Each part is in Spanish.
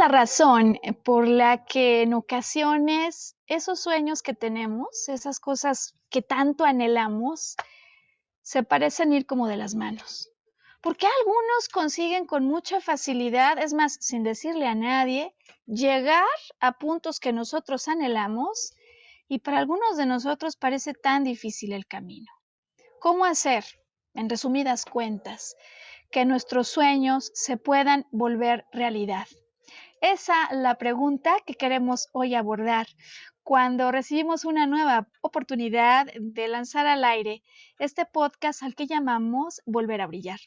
la razón por la que en ocasiones esos sueños que tenemos, esas cosas que tanto anhelamos, se parecen ir como de las manos? ¿Por qué algunos consiguen con mucha facilidad, es más, sin decirle a nadie, llegar a puntos que nosotros anhelamos y para algunos de nosotros parece tan difícil el camino? ¿Cómo hacer, en resumidas cuentas, que nuestros sueños se puedan volver realidad? Esa la pregunta que queremos hoy abordar cuando recibimos una nueva oportunidad de lanzar al aire este podcast al que llamamos Volver a Brillar.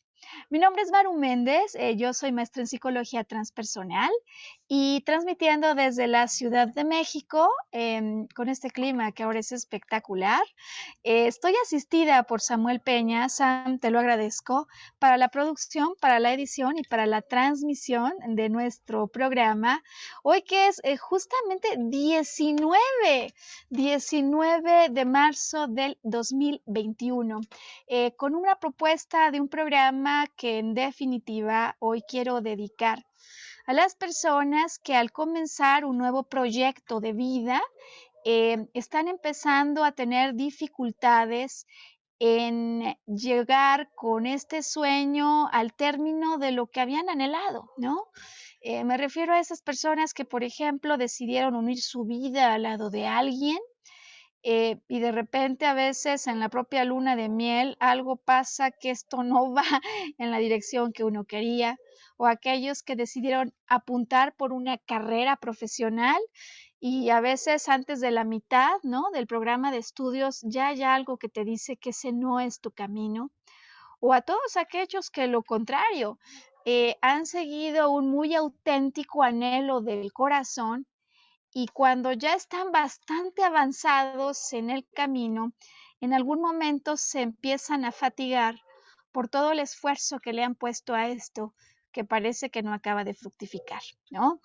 Mi nombre es Maru Méndez, yo soy maestra en psicología transpersonal y transmitiendo desde la Ciudad de México con este clima que ahora es espectacular. Estoy asistida por Samuel Peña. Sam, te lo agradezco, para la producción, para la edición y para la transmisión de nuestro programa. Hoy que es justamente 19 de marzo del 2021, con una propuesta de un programa que en definitiva hoy quiero dedicar a las personas que al comenzar un nuevo proyecto de vida están empezando a tener dificultades en llegar con este sueño al término de lo que habían anhelado, ¿no? Me refiero a esas personas que, por ejemplo, decidieron unir su vida al lado de alguien y de repente a veces en la propia luna de miel algo pasa que esto no va en la dirección que uno quería, o aquellos que decidieron apuntar por una carrera profesional y a veces antes de la mitad, ¿no?, del programa de estudios ya hay algo que te dice que ese no es tu camino, o a todos aquellos que lo contrario, han seguido un muy auténtico anhelo del corazón y cuando ya están bastante avanzados en el camino, en algún momento se empiezan a fatigar por todo el esfuerzo que le han puesto a esto, que parece que no acaba de fructificar, ¿no?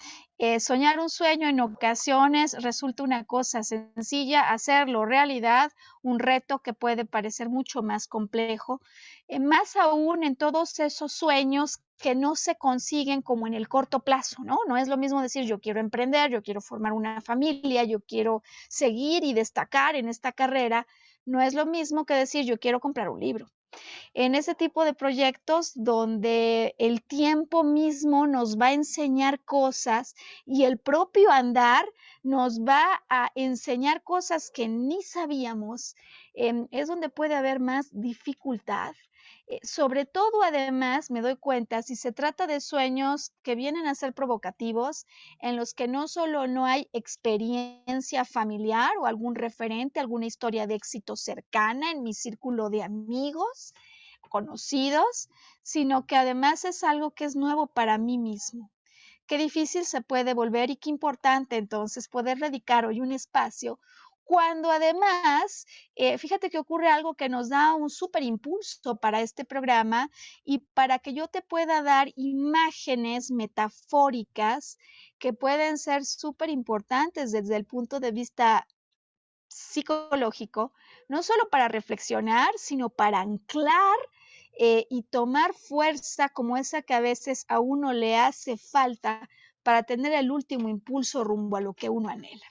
Soñar un sueño en ocasiones resulta una cosa sencilla, hacerlo realidad, un reto que puede parecer mucho más complejo, más aún en todos esos sueños que no se consiguen como en el corto plazo, ¿no? No es lo mismo decir yo quiero emprender, yo quiero formar una familia, yo quiero seguir y destacar en esta carrera, no es lo mismo que decir yo quiero comprar un libro. En ese tipo de proyectos donde el tiempo mismo nos va a enseñar cosas y el propio andar nos va a enseñar cosas que ni sabíamos, es donde puede haber más dificultad. Sobre todo, además, me doy cuenta, si se trata de sueños que vienen a ser provocativos, en los que no solo no hay experiencia familiar o algún referente, alguna historia de éxito cercana en mi círculo de amigos, conocidos, sino que además es algo que es nuevo para mí mismo. Qué difícil se puede volver y qué importante entonces poder dedicar hoy un espacio cuando además, fíjate que ocurre algo que nos da un súper impulso para este programa y para que yo te pueda dar imágenes metafóricas que pueden ser súper importantes desde el punto de vista psicológico, no solo para reflexionar, sino para anclar y tomar fuerza como esa que a veces a uno le hace falta para tener el último impulso rumbo a lo que uno anhela.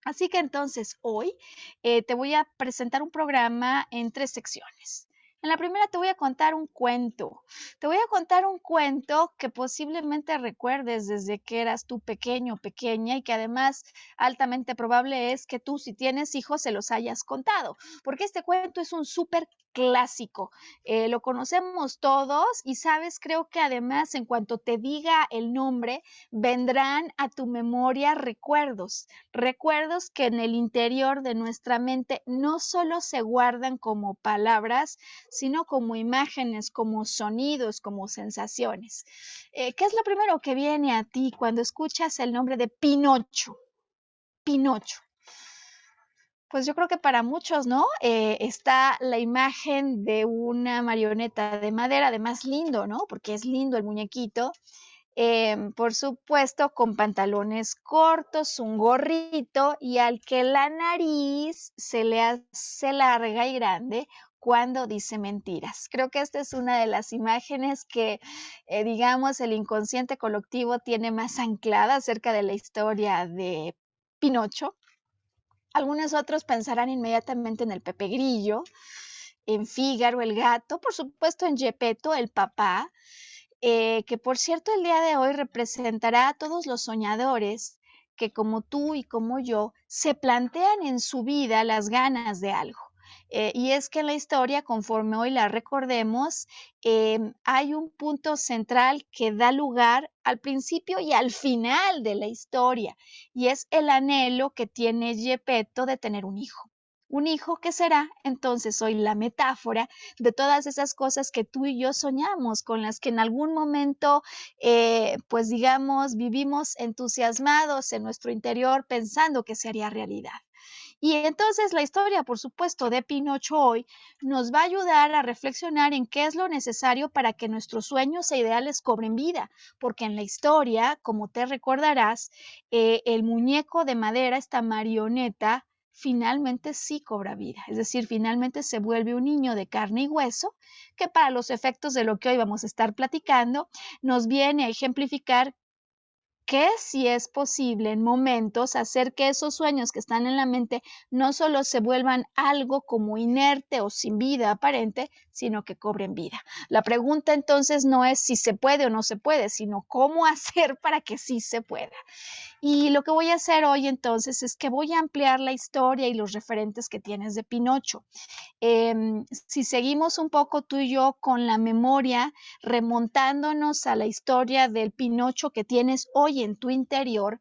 Así que entonces hoy te voy a presentar un programa en 3 secciones. En la primera te voy a contar un cuento. Te voy a contar un cuento que posiblemente recuerdes desde que eras tú pequeño o pequeña y que además altamente probable es que tú, si tienes hijos, se los hayas contado, porque este cuento es un súper clásico. Lo conocemos todos y sabes, creo que además en cuanto te diga el nombre, vendrán a tu memoria recuerdos. Recuerdos que en el interior de nuestra mente no solo se guardan como palabras, sino como imágenes, como sonidos, como sensaciones. ¿Qué es lo primero que viene a ti cuando escuchas el nombre de Pinocho? Pinocho. Pues yo creo que para muchos, ¿no? Está la imagen de una marioneta de madera, además lindo, ¿no? Porque es lindo el muñequito, por supuesto, con pantalones cortos, un gorrito y al que la nariz se le hace larga y grande cuando dice mentiras. Creo que esta es una de las imágenes que, digamos, el inconsciente colectivo tiene más anclada acerca de la historia de Pinocho. Algunos otros pensarán inmediatamente en el Pepe Grillo, en Fígaro el gato, por supuesto en Gepetto el papá, que por cierto el día de hoy representará a todos los soñadores que como tú y como yo se plantean en su vida las ganas de algo. Y es que en la historia, conforme hoy la recordemos, hay un punto central que da lugar al principio y al final de la historia, y es el anhelo que tiene Gepetto de tener un hijo. Un hijo que será entonces hoy la metáfora de todas esas cosas que tú y yo soñamos, con las que en algún momento, pues digamos, vivimos entusiasmados en nuestro interior pensando que se haría realidad. Y entonces la historia, por supuesto, de Pinocho hoy nos va a ayudar a reflexionar en qué es lo necesario para que nuestros sueños e ideales cobren vida, porque en la historia, como te recordarás, el muñeco de madera, esta marioneta, finalmente sí cobra vida, es decir, finalmente se vuelve un niño de carne y hueso, que para los efectos de lo que hoy vamos a estar platicando, nos viene a ejemplificar que si es posible en momentos hacer que esos sueños que están en la mente no solo se vuelvan algo como inerte o sin vida aparente, sino que cobren vida. La pregunta entonces no es si se puede o no se puede, sino cómo hacer para que sí se pueda. Y lo que voy a hacer hoy entonces es que voy a ampliar la historia y los referentes que tienes de Pinocho. Si seguimos un poco tú y yo con la memoria, remontándonos a la historia del Pinocho que tienes hoy en tu interior,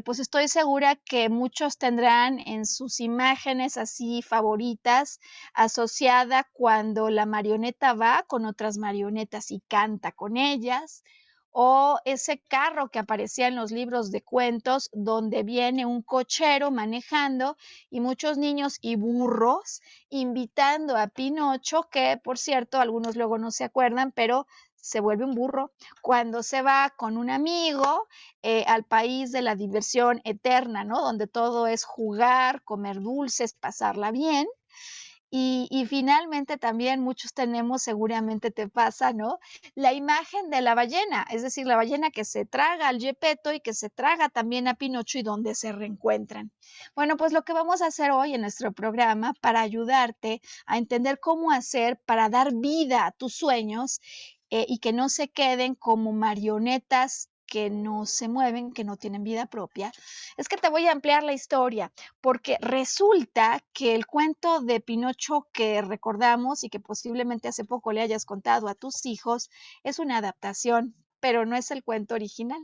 pues estoy segura que muchos tendrán en sus imágenes así favoritas asociada cuando la marioneta va con otras marionetas y canta con ellas, o ese carro que aparecía en los libros de cuentos donde viene un cochero manejando y muchos niños y burros invitando a Pinocho, que por cierto, algunos luego no se acuerdan, pero se vuelve un burro cuando se va con un amigo al país de la diversión eterna, ¿no? Donde todo es jugar, comer dulces, pasarla bien. Y finalmente también muchos tenemos, seguramente te pasa, ¿no? La imagen de la ballena, es decir, la ballena que se traga al Gepetto y que se traga también a Pinocho y donde se reencuentran. Bueno, pues lo que vamos a hacer hoy en nuestro programa para ayudarte a entender cómo hacer para dar vida a tus sueños y que no se queden como marionetas que no se mueven, que no tienen vida propia, es que te voy a ampliar la historia, porque resulta que el cuento de Pinocho que recordamos y que posiblemente hace poco le hayas contado a tus hijos es una adaptación, pero no es el cuento original.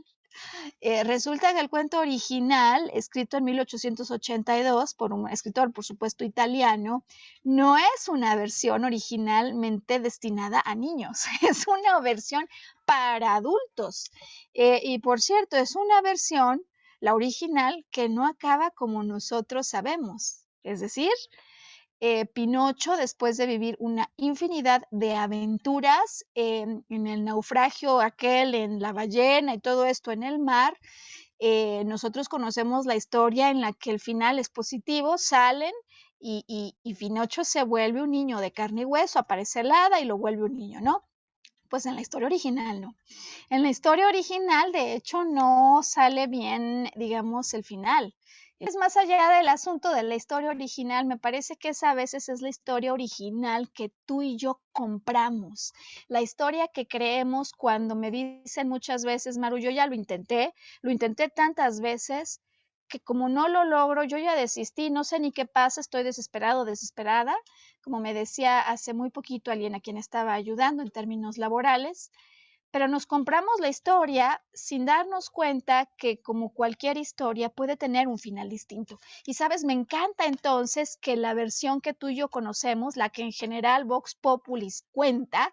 Resulta que el cuento original, escrito en 1882 por un escritor, por supuesto, italiano, no es una versión originalmente destinada a niños, es una versión para adultos. Y por cierto, es una versión, la original, que no acaba como nosotros sabemos. Es decir, Pinocho, después de vivir una infinidad de aventuras en el naufragio aquel, en la ballena y todo esto en el mar, nosotros conocemos la historia en la que el final es positivo, salen y Pinocho se vuelve un niño de carne y hueso, aparece el hada y lo vuelve un niño, ¿no? Pues en la historia original no. En la historia original, de hecho, no sale bien, digamos, el final. Es más allá del asunto de la historia original, me parece que esa a veces es la historia original que tú y yo compramos. La historia que creemos cuando me dicen muchas veces, Maru, yo ya lo intenté tantas veces que como no lo logro, yo ya desistí, no sé ni qué pasa, estoy desesperado, desesperada, como me decía hace muy poquito alguien a quien estaba ayudando en términos laborales, pero nos compramos la historia sin darnos cuenta que como cualquier historia puede tener un final distinto. Y sabes, me encanta entonces que la versión que tú y yo conocemos, la que en general Vox Populis cuenta,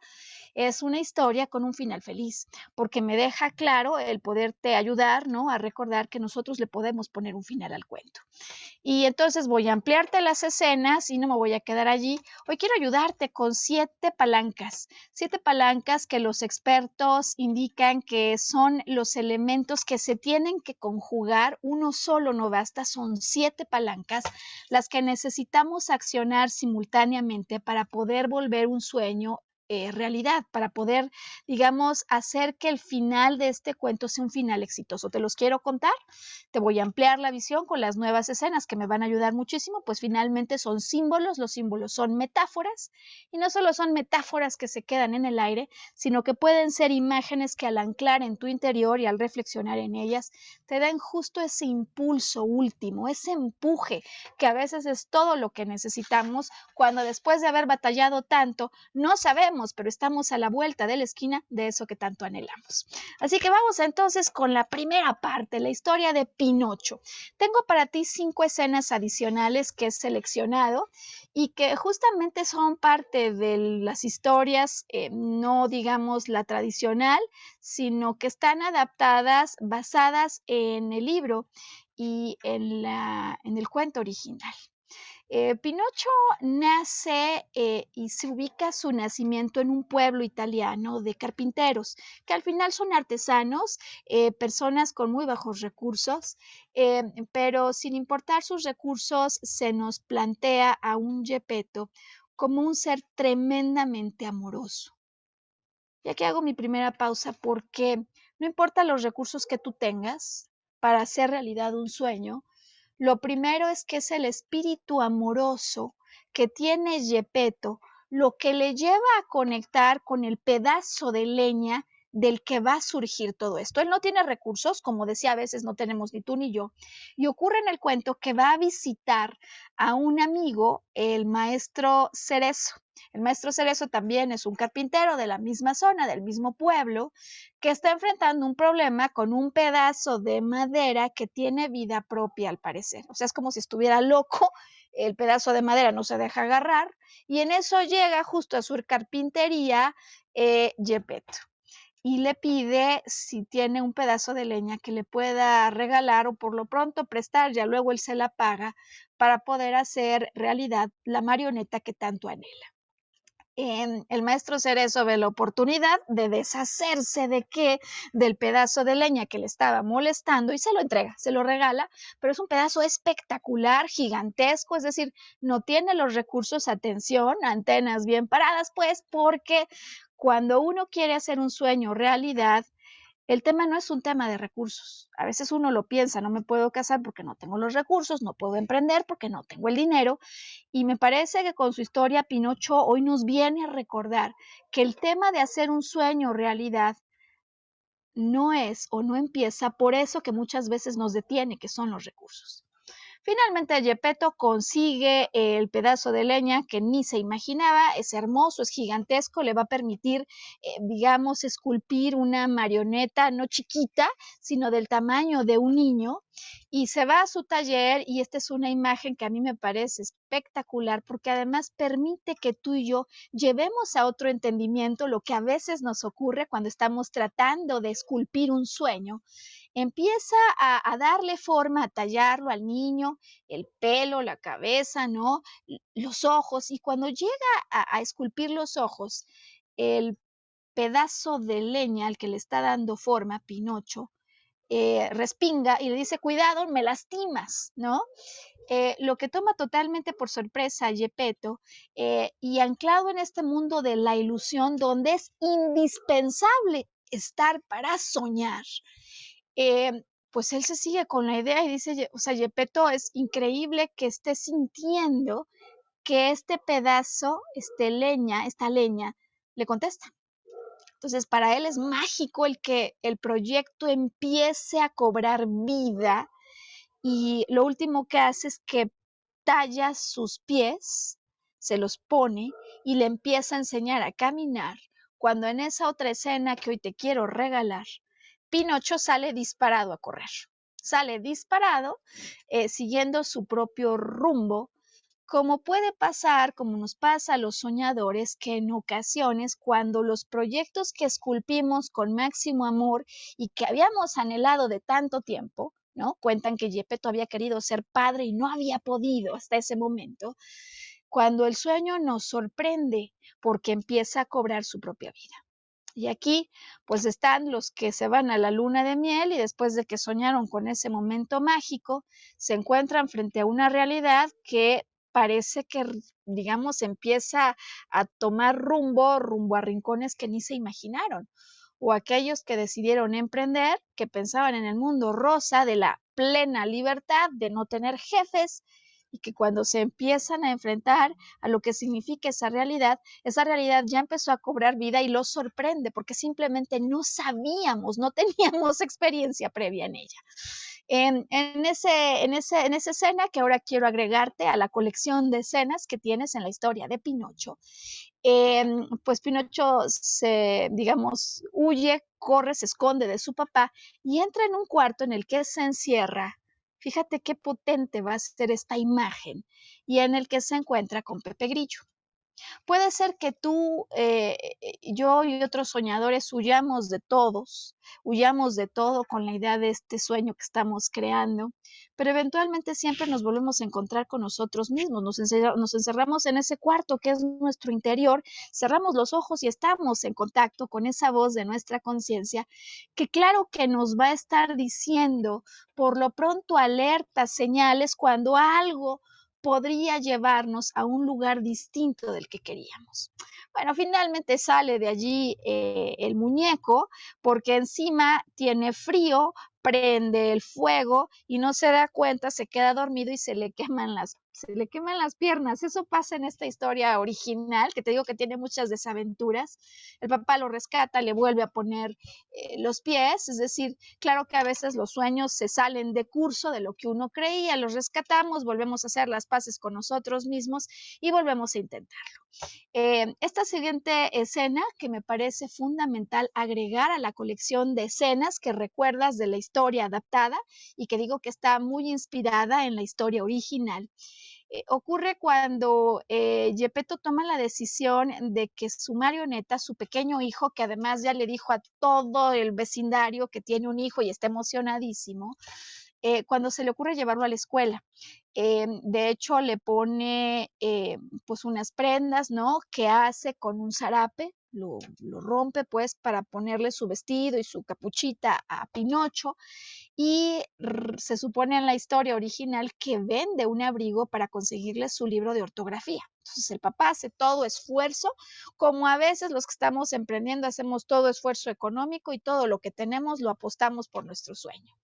es una historia con un final feliz, porque me deja claro el poderte ayudar, ¿no? A recordar que nosotros le podemos poner un final al cuento. Y entonces voy a ampliarte las escenas y no me voy a quedar allí. Hoy quiero ayudarte con siete palancas que los expertos expertos indican que son los elementos que se tienen que conjugar, uno solo no basta, son 7 palancas las que necesitamos accionar simultáneamente para poder volver un sueño realidad, para poder, digamos, hacer que el final de este cuento sea un final exitoso. Te los quiero contar, te voy a ampliar la visión con las nuevas escenas que me van a ayudar muchísimo, pues finalmente son símbolos, los símbolos son metáforas y no solo son metáforas que se quedan en el aire, sino que pueden ser imágenes que al anclar en tu interior y al reflexionar en ellas, te dan justo ese impulso último, ese empuje que a veces es todo lo que necesitamos cuando después de haber batallado tanto, no sabemos, pero estamos a la vuelta de la esquina de eso que tanto anhelamos. Así que vamos entonces con la primera parte, la historia de Pinocho. Tengo para ti 5 escenas adicionales que he seleccionado y que justamente son parte de las historias, no digamos la tradicional, sino que están adaptadas, basadas en el libro y en el cuento original. Pinocho nace y se ubica su nacimiento en un pueblo italiano de carpinteros, que al final son artesanos, personas con muy bajos recursos, pero sin importar sus recursos, se nos plantea a un Gepetto como un ser tremendamente amoroso. Y aquí hago mi primera pausa porque no importa los recursos que tú tengas para hacer realidad un sueño, lo primero es que es el espíritu amoroso que tiene Gepetto lo que le lleva a conectar con el pedazo de leña del que va a surgir todo esto. Él no tiene recursos, como decía, a veces no tenemos ni tú ni yo, y ocurre en el cuento que va a visitar a un amigo, el maestro Cerezo. El maestro Cerezo también es un carpintero de la misma zona, del mismo pueblo, que está enfrentando un problema con un pedazo de madera que tiene vida propia al parecer. O sea, es como si estuviera loco, el pedazo de madera no se deja agarrar y en eso llega justo a su carpintería Gepetto y le pide si tiene un pedazo de leña que le pueda regalar o por lo pronto prestar, ya luego él se la paga para poder hacer realidad la marioneta que tanto anhela. El maestro Cerezo ve la oportunidad de deshacerse de del pedazo de leña que le estaba molestando y se lo entrega, se lo regala, pero es un pedazo espectacular, gigantesco, es decir, no tiene los recursos, atención, antenas bien paradas, pues, porque cuando uno quiere hacer un sueño realidad, el tema no es un tema de recursos. A veces uno lo piensa, no me puedo casar porque no tengo los recursos, no puedo emprender porque no tengo el dinero. Y me parece que con su historia Pinocho hoy nos viene a recordar que el tema de hacer un sueño realidad no es o no empieza por eso que muchas veces nos detiene, que son los recursos. Finalmente, Gepetto consigue el pedazo de leña que ni se imaginaba, es hermoso, es gigantesco, le va a permitir, digamos, esculpir una marioneta no chiquita, sino del tamaño de un niño, y se va a su taller y esta es una imagen que a mí me parece espectacular porque además permite que tú y yo llevemos a otro entendimiento lo que a veces nos ocurre cuando estamos tratando de esculpir un sueño. Empieza a darle forma, a tallarlo al niño, el pelo, la cabeza, ¿no? Los ojos, y cuando llega a esculpir los ojos, el pedazo de leña al que le está dando forma, Pinocho, respinga y le dice, cuidado, me lastimas, ¿no? Lo que toma totalmente por sorpresa a Gepetto y anclado en este mundo de la ilusión donde es indispensable estar para soñar, pues él se sigue con la idea y dice, o sea, Gepetto, es increíble que esté sintiendo que este pedazo, esta leña, le contesta. Entonces, para él es mágico el que el proyecto empiece a cobrar vida y lo último que hace es que talla sus pies, se los pone y le empieza a enseñar a caminar, cuando en esa otra escena que hoy te quiero regalar, Pinocho sale disparado a correr. Sale disparado, siguiendo su propio rumbo, como puede pasar, como nos pasa a los soñadores, que en ocasiones cuando los proyectos que esculpimos con máximo amor y que habíamos anhelado de tanto tiempo, ¿no? Cuentan que Gepetto había querido ser padre y no había podido hasta ese momento, cuando el sueño nos sorprende porque empieza a cobrar su propia vida. Y aquí, pues están los que se van a la luna de miel y después de que soñaron con ese momento mágico, se encuentran frente a una realidad que parece que, digamos, empieza a tomar rumbo a rincones que ni se imaginaron. O aquellos que decidieron emprender, que pensaban en el mundo rosa de la plena libertad, de no tener jefes, y que cuando se empiezan a enfrentar a lo que significa esa realidad ya empezó a cobrar vida y los sorprende porque simplemente no sabíamos, no teníamos experiencia previa en ella. En esa escena que ahora quiero agregarte a la colección de escenas que tienes en la historia de Pinocho, pues Pinocho se, digamos, huye, corre, se esconde de su papá y entra en un cuarto en el que se encierra. Fíjate qué potente va a ser esta imagen y en el que se encuentra con Pepe Grillo. Puede ser que tú, yo y otros soñadores huyamos de todo con la idea de este sueño que estamos creando, pero eventualmente siempre nos volvemos a encontrar con nosotros mismos, nos encerramos en ese cuarto que es nuestro interior, cerramos los ojos y estamos en contacto con esa voz de nuestra conciencia que claro que nos va a estar diciendo por lo pronto alertas, señales cuando algo podría llevarnos a un lugar distinto del que queríamos. Bueno, finalmente sale de allí el muñeco porque encima tiene frío, prende el fuego y no se da cuenta, se queda dormido y se le queman las piernas. Eso pasa en esta historia original, que te digo que tiene muchas desaventuras. El papá lo rescata, le vuelve a poner los pies, es decir, claro que a veces los sueños se salen de curso de lo que uno creía, los rescatamos, volvemos a hacer las paces con nosotros mismos y volvemos a intentarlo. Esta siguiente escena que me parece fundamental agregar a la colección de escenas que recuerdas de la historia adaptada y que digo que está muy inspirada en la historia original. Ocurre cuando Gepetto toma la decisión de que su marioneta, su pequeño hijo, que además ya le dijo a todo el vecindario que tiene un hijo y está emocionadísimo, cuando se le ocurre llevarlo a la escuela. De hecho, le pone pues unas prendas, ¿no? Que hace con un zarape, lo rompe pues para ponerle su vestido y su capuchita a Pinocho y se supone en la historia original que vende un abrigo para conseguirle su libro de ortografía. Entonces el papá hace todo esfuerzo, como a veces los que estamos emprendiendo hacemos todo esfuerzo económico y todo lo que tenemos lo apostamos por nuestro sueño.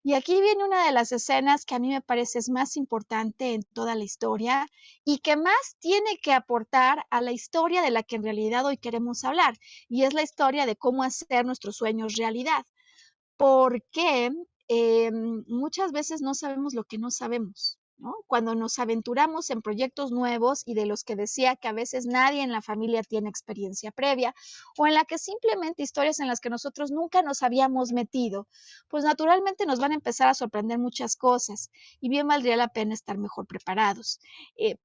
Y aquí viene una de las escenas que a mí me parece es más importante en toda la historia y que más tiene que aportar a la historia de la que en realidad hoy queremos hablar, y es la historia de cómo hacer nuestros sueños realidad. Porque muchas veces no sabemos lo que no sabemos, ¿no? Cuando nos aventuramos en proyectos nuevos y de los que decía que a veces nadie en la familia tiene experiencia previa, o en la que simplemente historias en las que nosotros nunca nos habíamos metido, pues naturalmente nos van a empezar a sorprender muchas cosas y bien valdría la pena estar mejor preparados.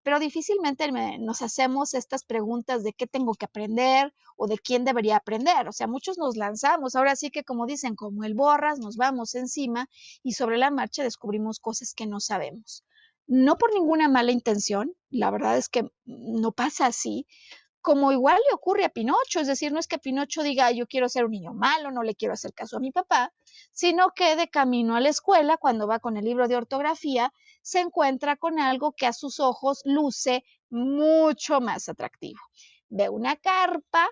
Pero difícilmente nos hacemos estas preguntas de qué tengo que aprender o de quién debería aprender. O sea, muchos nos lanzamos, ahora sí que como dicen, como el borras, nos vamos encima y sobre la marcha descubrimos cosas que no sabemos. No por ninguna mala intención, la verdad es que no pasa así, como igual le ocurre a Pinocho, es decir, no es que Pinocho diga yo quiero ser un niño malo, no le quiero hacer caso a mi papá, sino que de camino a la escuela, cuando va con el libro de ortografía, se encuentra con algo que a sus ojos luce mucho más atractivo. Ve una carpa,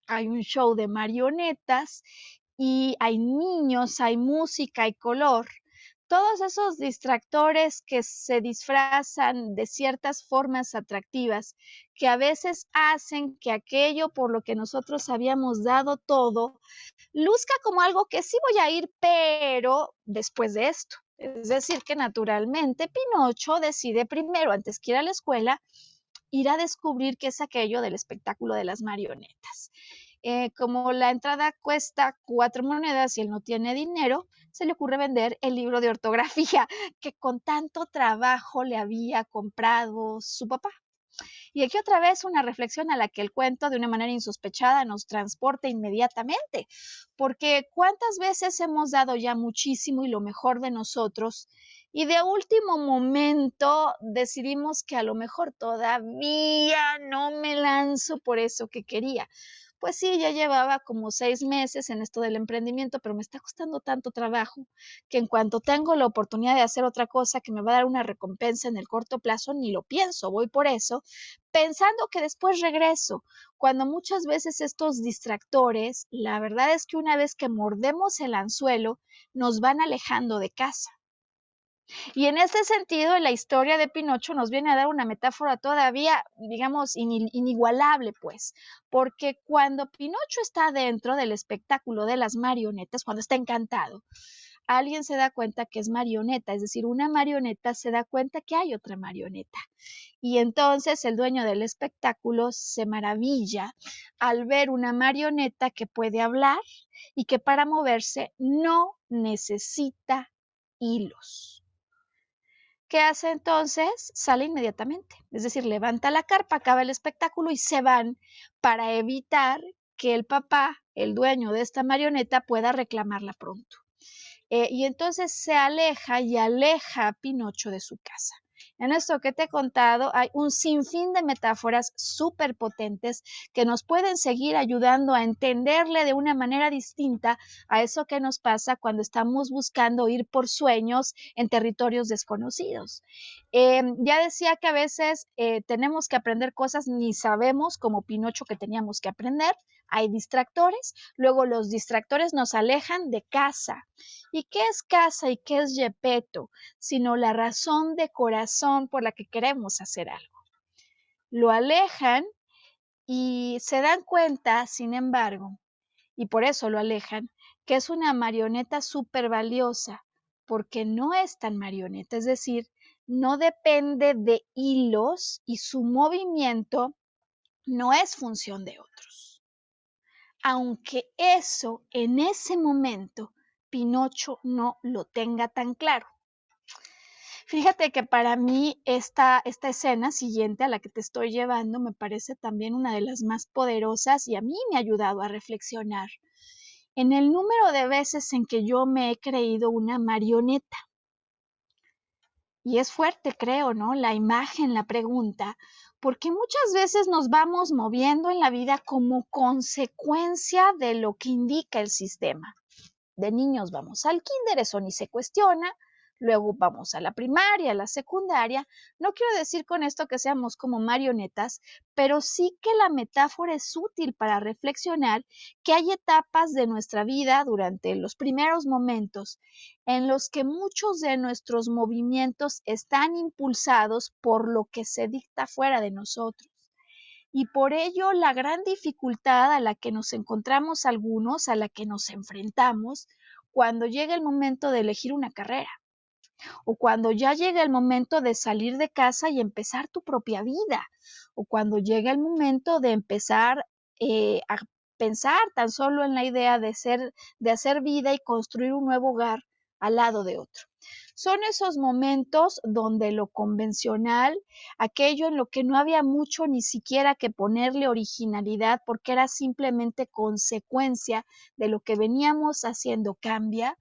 hay un show de marionetas y hay niños, hay música, hay color. Todos esos distractores que se disfrazan de ciertas formas atractivas, que a veces hacen que aquello por lo que nosotros habíamos dado todo, luzca como algo que sí voy a ir, pero después de esto. Es decir, que naturalmente Pinocho decide primero, antes que ir a la escuela, ir a descubrir qué es aquello del espectáculo de las marionetas. Como la entrada cuesta 4 monedas y él no tiene dinero, se le ocurre vender el libro de ortografía que con tanto trabajo le había comprado su papá. Y aquí otra vez una reflexión a la que el cuento de una manera insospechada nos transporta inmediatamente, porque cuántas veces hemos dado ya muchísimo y lo mejor de nosotros y de último momento decidimos que a lo mejor todavía no me lanzo por eso que quería, pues sí, ya llevaba como 6 meses en esto del emprendimiento, pero me está costando tanto trabajo que en cuanto tengo la oportunidad de hacer otra cosa que me va a dar una recompensa en el corto plazo, ni lo pienso, voy por eso, pensando que después regreso, cuando muchas veces estos distractores, la verdad es que una vez que mordemos el anzuelo, nos van alejando de casa. Y en este sentido, la historia de Pinocho nos viene a dar una metáfora todavía, digamos, inigualable, pues, porque cuando Pinocho está dentro del espectáculo de las marionetas, cuando está encantado, alguien se da cuenta que es marioneta, es decir, una marioneta se da cuenta que hay otra marioneta. Y entonces el dueño del espectáculo se maravilla al ver una marioneta que puede hablar y que para moverse no necesita hilos. ¿Qué hace entonces? Sale inmediatamente, es decir, levanta la carpa, acaba el espectáculo y se van para evitar que el papá, el dueño de esta marioneta, pueda reclamarla pronto. Y entonces se aleja y aleja a Pinocho de su casa. En esto que te he contado hay un sinfín de metáforas súper potentes que nos pueden seguir ayudando a entenderle de una manera distinta a eso que nos pasa cuando estamos buscando ir por sueños en territorios desconocidos. Ya decía que a veces tenemos que aprender cosas ni sabemos como Pinocho que teníamos que aprender. Hay distractores, luego los distractores nos alejan de casa. ¿Y qué es casa y qué es Yepeto? Sino la razón de corazón por la que queremos hacer algo. Lo alejan y se dan cuenta, sin embargo, y por eso lo alejan, que es una marioneta súper valiosa, porque no es tan marioneta, es decir, no depende de hilos y su movimiento no es función de otros. Aunque eso en ese momento Pinocho no lo tenga tan claro. Fíjate que para mí esta escena siguiente a la que te estoy llevando me parece también una de las más poderosas y a mí me ha ayudado a reflexionar en el número de veces en que yo me he creído una marioneta. Y es fuerte, creo, ¿no? La imagen, la pregunta, porque muchas veces nos vamos moviendo en la vida como consecuencia de lo que indica el sistema. De niños vamos al kinder, eso ni se cuestiona, luego vamos a la primaria, a la secundaria. No quiero decir con esto que seamos como marionetas, pero sí que la metáfora es útil para reflexionar que hay etapas de nuestra vida durante los primeros momentos en los que muchos de nuestros movimientos están impulsados por lo que se dicta fuera de nosotros. Y por ello la gran dificultad a la que nos encontramos algunos, a la que nos enfrentamos, cuando llega el momento de elegir una carrera o cuando ya llega el momento de salir de casa y empezar tu propia vida, o cuando llega el momento de empezar a pensar tan solo en la idea de hacer vida y construir un nuevo hogar al lado de otro. Son esos momentos donde lo convencional, aquello en lo que no había mucho ni siquiera que ponerle originalidad porque era simplemente consecuencia de lo que veníamos haciendo, cambia,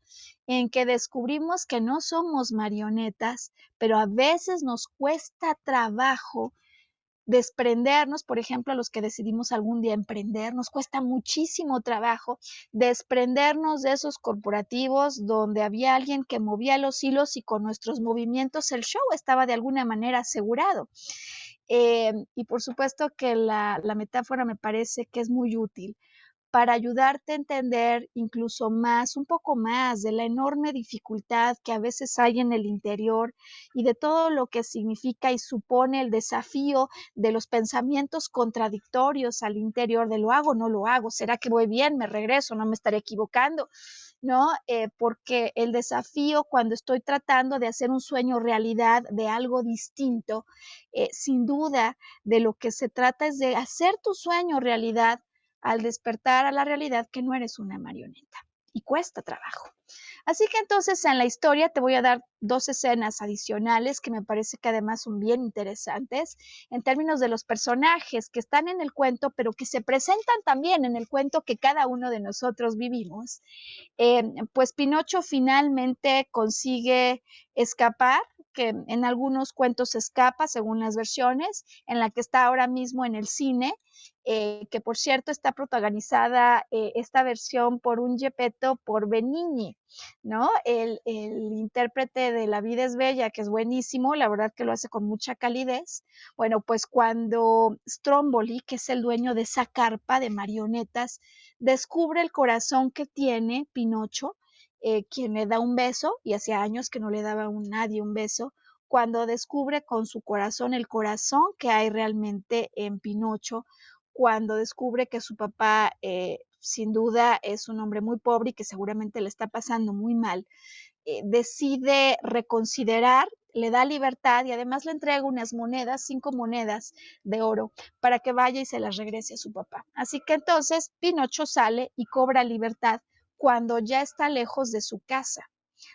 en que descubrimos que no somos marionetas, pero a veces nos cuesta trabajo desprendernos, por ejemplo, a los que decidimos algún día emprender, nos cuesta muchísimo trabajo desprendernos de esos corporativos donde había alguien que movía los hilos y con nuestros movimientos el show estaba de alguna manera asegurado. Y por supuesto que la metáfora me parece que es muy útil para ayudarte a entender incluso más, un poco más de la enorme dificultad que a veces hay en el interior y de todo lo que significa y supone el desafío de los pensamientos contradictorios al interior de lo hago, no lo hago, será que voy bien, me regreso, no me estaré equivocando, ¿no? Porque el desafío cuando estoy tratando de hacer un sueño realidad de algo distinto, sin duda de lo que se trata es de hacer tu sueño realidad al despertar a la realidad que no eres una marioneta y cuesta trabajo. Así que entonces en la historia te voy a dar 2 escenas adicionales que me parece que además son bien interesantes en términos de los personajes que están en el cuento, pero que se presentan también en el cuento que cada uno de nosotros vivimos. Pues Pinocho finalmente consigue escapar que en algunos cuentos se escapa según las versiones, en la que está ahora mismo en el cine, que por cierto está protagonizada esta versión por un Gepetto por Benigni, ¿no? El intérprete de La vida es bella, que es buenísimo, la verdad que lo hace con mucha calidez. Bueno, pues cuando Stromboli, que es el dueño de esa carpa de marionetas, descubre el corazón que tiene Pinocho, quien le da un beso, y hacía años que no le daba a nadie un beso, cuando descubre con su corazón el corazón que hay realmente en Pinocho, cuando descubre que su papá sin duda es un hombre muy pobre y que seguramente le está pasando muy mal, decide reconsiderar, le da libertad y además le entrega unas monedas, 5 monedas de oro, para que vaya y se las regrese a su papá. Así que entonces Pinocho sale y cobra libertad cuando ya está lejos de su casa.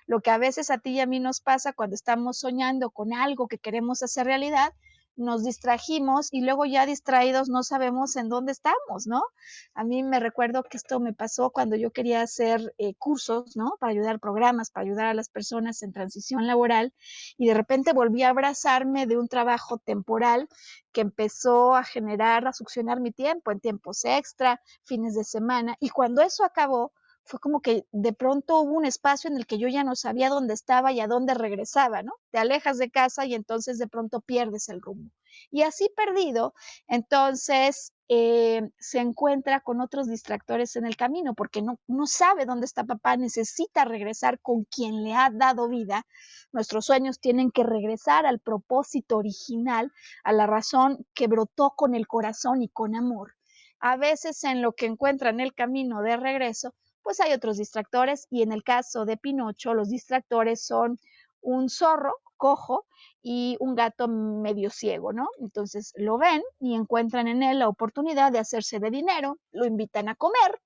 Lo que a veces a ti y a mí nos pasa cuando estamos soñando con algo que queremos hacer realidad, nos distrajimos y luego ya distraídos no sabemos en dónde estamos, ¿no? A mí me recuerdo que esto me pasó cuando yo quería hacer cursos, ¿no? Para ayudar programas, para ayudar a las personas en transición laboral y de repente volví a abrazarme de un trabajo temporal que empezó a generar, a succionar mi tiempo en tiempos extra, fines de semana y cuando eso acabó, fue como que de pronto hubo un espacio en el que yo ya no sabía dónde estaba y a dónde regresaba, ¿no? Te alejas de casa y entonces de pronto pierdes el rumbo. Y así perdido, entonces se encuentra con otros distractores en el camino porque no sabe dónde está papá, necesita regresar con quien le ha dado vida. Nuestros sueños tienen que regresar al propósito original, a la razón que brotó con el corazón y con amor. A veces en lo que encuentran el camino de regreso, pues hay otros distractores y en el caso de Pinocho los distractores son un zorro cojo y un gato medio ciego, ¿no? Entonces lo ven y encuentran en él la oportunidad de hacerse de dinero, lo invitan a comer,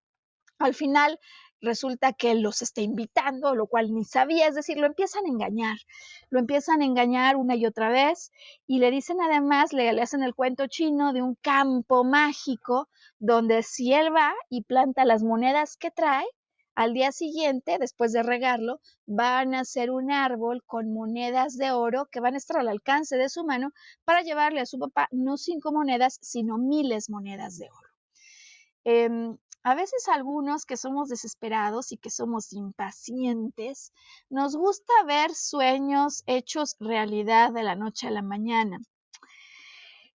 al final resulta que él los está invitando, lo cual ni sabía, es decir, lo empiezan a engañar una y otra vez y le dicen además, le hacen el cuento chino de un campo mágico donde si él va y planta las monedas que trae, al día siguiente, después de regarlo, van a hacer un árbol con monedas de oro que van a estar al alcance de su mano para llevarle a su papá no 5 monedas, sino miles monedas de oro. A veces algunos que somos desesperados y que somos impacientes, nos gusta ver sueños hechos realidad de la noche a la mañana.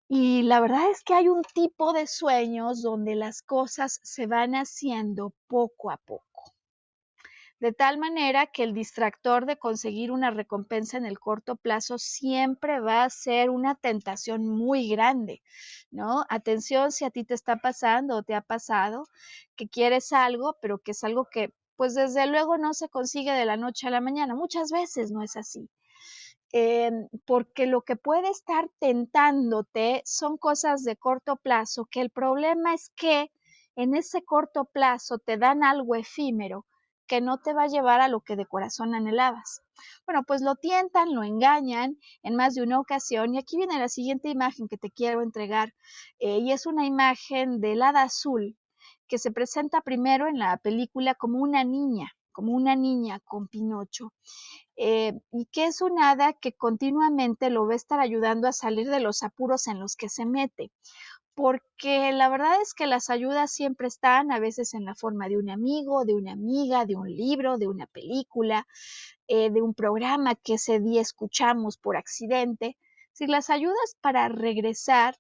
Y la verdad es que hay un tipo de sueños donde las cosas se van haciendo poco a poco. De tal manera que el distractor de conseguir una recompensa en el corto plazo siempre va a ser una tentación muy grande, ¿no? Atención si a ti te está pasando o te ha pasado que quieres algo, pero que es algo que pues desde luego no se consigue de la noche a la mañana. Muchas veces no es así. Porque lo que puede estar tentándote son cosas de corto plazo, que el problema es que en ese corto plazo te dan algo efímero que no te va a llevar a lo que de corazón anhelabas. Bueno, pues lo tientan, lo engañan en más de una ocasión y aquí viene la siguiente imagen que te quiero entregar y es una imagen del hada azul que se presenta primero en la película como una niña con Pinocho y que es un hada que continuamente lo va a estar ayudando a salir de los apuros en los que se mete, porque la verdad es que las ayudas siempre están, a veces en la forma de un amigo, de una amiga, de un libro, de una película, de un programa que ese día escuchamos por accidente. Si las ayudas para regresar,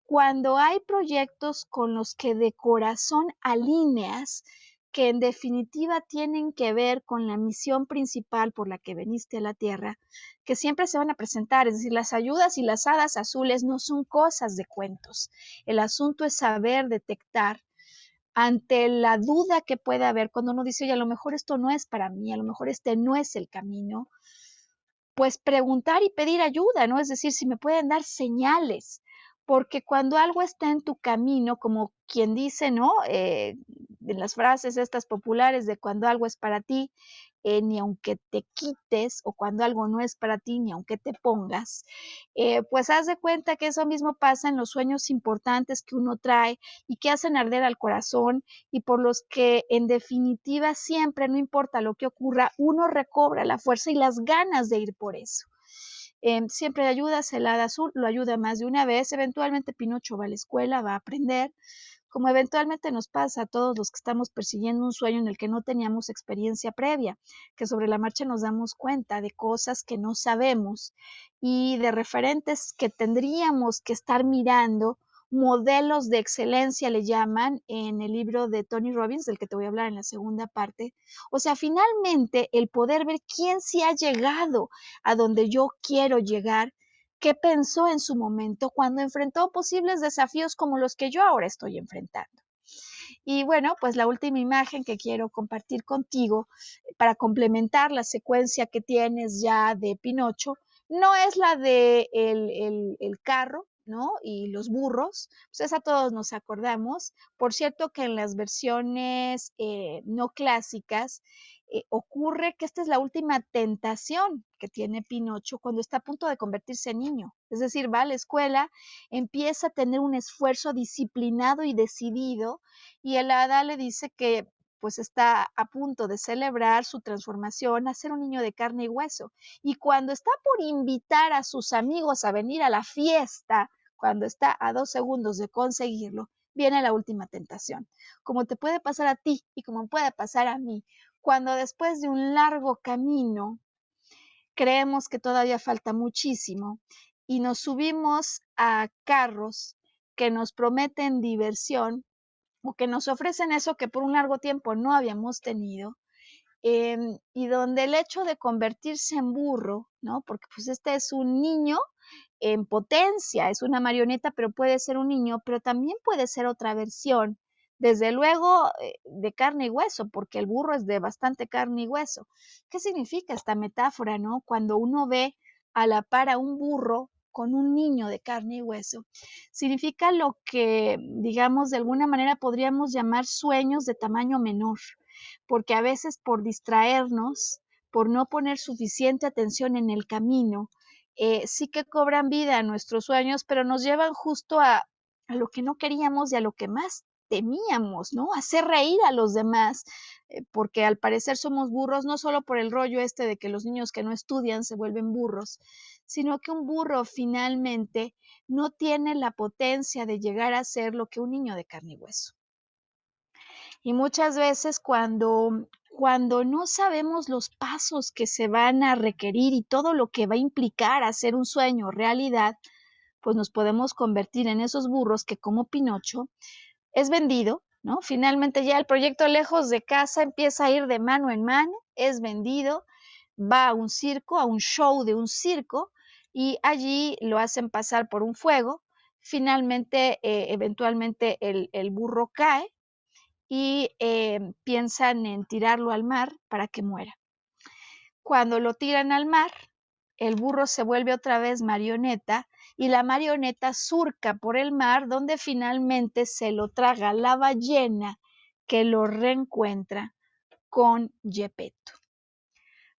cuando hay proyectos con los que de corazón alineas, que en definitiva tienen que ver con la misión principal por la que veniste a la Tierra, que siempre se van a presentar, es decir, las ayudas y las hadas azules no son cosas de cuentos. El asunto es saber detectar ante la duda que puede haber cuando uno dice, oye, a lo mejor esto no es para mí, a lo mejor este no es el camino, pues preguntar y pedir ayuda, ¿no? Es decir, si me pueden dar señales, porque cuando algo está en tu camino, como quien dice, ¿no? En las frases estas populares de cuando algo es para ti, ni aunque te quites, o cuando algo no es para ti, ni aunque te pongas, pues haz de cuenta que eso mismo pasa en los sueños importantes que uno trae y que hacen arder al corazón y por los que en definitiva siempre, no importa lo que ocurra, uno recobra la fuerza y las ganas de ir por eso. Siempre ayuda, se la da azul, lo ayuda más de una vez, eventualmente Pinocho va a la escuela, va a aprender, como eventualmente nos pasa a todos los que estamos persiguiendo un sueño en el que no teníamos experiencia previa, que sobre la marcha nos damos cuenta de cosas que no sabemos y de referentes que tendríamos que estar mirando, modelos de excelencia le llaman en el libro de Tony Robbins, del que te voy a hablar en la segunda parte. O sea, finalmente el poder ver quién sí ha llegado a donde yo quiero llegar, qué pensó en su momento cuando enfrentó posibles desafíos como los que yo ahora estoy enfrentando. Y bueno, pues la última imagen que quiero compartir contigo para complementar la secuencia que tienes ya de Pinocho, no es la de el carro, ¿no? Y los burros, pues esa todos nos acordamos. Por cierto que en las versiones no clásicas ocurre que esta es la última tentación que tiene Pinocho cuando está a punto de convertirse en niño. Es decir, va a la escuela, empieza a tener un esfuerzo disciplinado y decidido y el hada le dice que pues está a punto de celebrar su transformación a ser un niño de carne y hueso. Y cuando está por invitar a sus amigos a venir a la fiesta, cuando está a 2 segundos de conseguirlo, viene la última tentación. Como te puede pasar a ti y como puede pasar a mí, cuando después de un largo camino creemos que todavía falta muchísimo y nos subimos a carros que nos prometen diversión o que nos ofrecen eso que por un largo tiempo no habíamos tenido, y donde el hecho de convertirse en burro, ¿no? Porque pues este es un niño en potencia, es una marioneta, pero puede ser un niño, pero también puede ser otra versión, desde luego de carne y hueso, porque el burro es de bastante carne y hueso. ¿Qué significa esta metáfora, no? Cuando uno ve a la par a un burro con un niño de carne y hueso, significa lo que, digamos, de alguna manera podríamos llamar sueños de tamaño menor, porque a veces por distraernos, por no poner suficiente atención en el camino, sí que cobran vida a nuestros sueños, pero nos llevan justo a lo que no queríamos y a lo que más temíamos, ¿no? Hacer reír a los demás, porque al parecer somos burros, no solo por el rollo este de que los niños que no estudian se vuelven burros, sino que un burro finalmente no tiene la potencia de llegar a ser lo que un niño de carne y hueso. Y muchas veces cuando no sabemos los pasos que se van a requerir y todo lo que va a implicar hacer un sueño realidad, pues nos podemos convertir en esos burros que como Pinocho es vendido, ¿no? Finalmente ya el proyecto lejos de casa empieza a ir de mano en mano, es vendido, va a un circo, a un show de un circo y allí lo hacen pasar por un fuego. Finalmente, eventualmente el burro cae y piensan en tirarlo al mar para que muera. Cuando lo tiran al mar, el burro se vuelve otra vez marioneta y la marioneta surca por el mar donde finalmente se lo traga la ballena que lo reencuentra con Gepetto.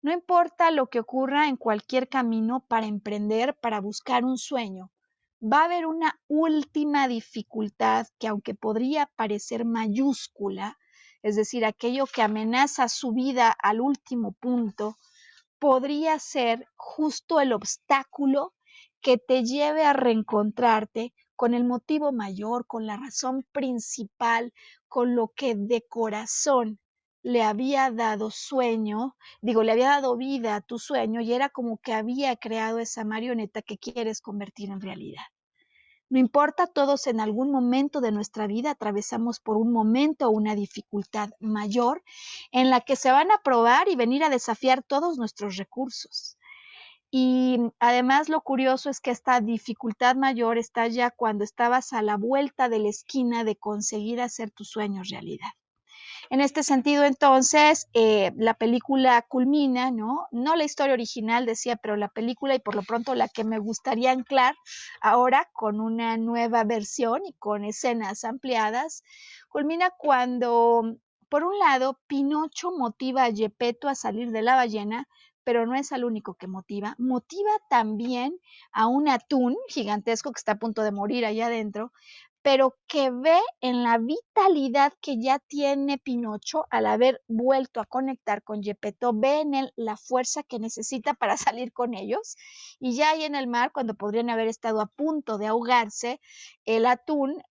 No importa lo que ocurra en cualquier camino para emprender, para buscar un sueño, va a haber una última dificultad que aunque podría parecer mayúscula, es decir, aquello que amenaza su vida al último punto, podría ser justo el obstáculo que te lleve a reencontrarte con el motivo mayor, con la razón principal, con lo que de corazón le había dado sueño, digo, le había dado vida a tu sueño y era como que había creado esa marioneta que quieres convertir en realidad. No importa, todos en algún momento de nuestra vida atravesamos por un momento o una dificultad mayor en la que se van a probar y venir a desafiar todos nuestros recursos. Y además lo curioso es que esta dificultad mayor está ya cuando estabas a la vuelta de la esquina de conseguir hacer tus sueños realidad. En este sentido, entonces, la película culmina, ¿no? No la historia original, decía, pero la película y por lo pronto la que me gustaría anclar ahora con una nueva versión y con escenas ampliadas, culmina cuando, por un lado, Pinocho motiva a Geppetto a salir de la ballena, pero no es al único que motiva. Motiva también a un atún gigantesco que está a punto de morir allá adentro pero que ve en la vitalidad que ya tiene Pinocho al haber vuelto a conectar con Gepetto, ve en él la fuerza que necesita para salir con ellos, y ya ahí en el mar, cuando podrían haber estado a punto de ahogarse, el atún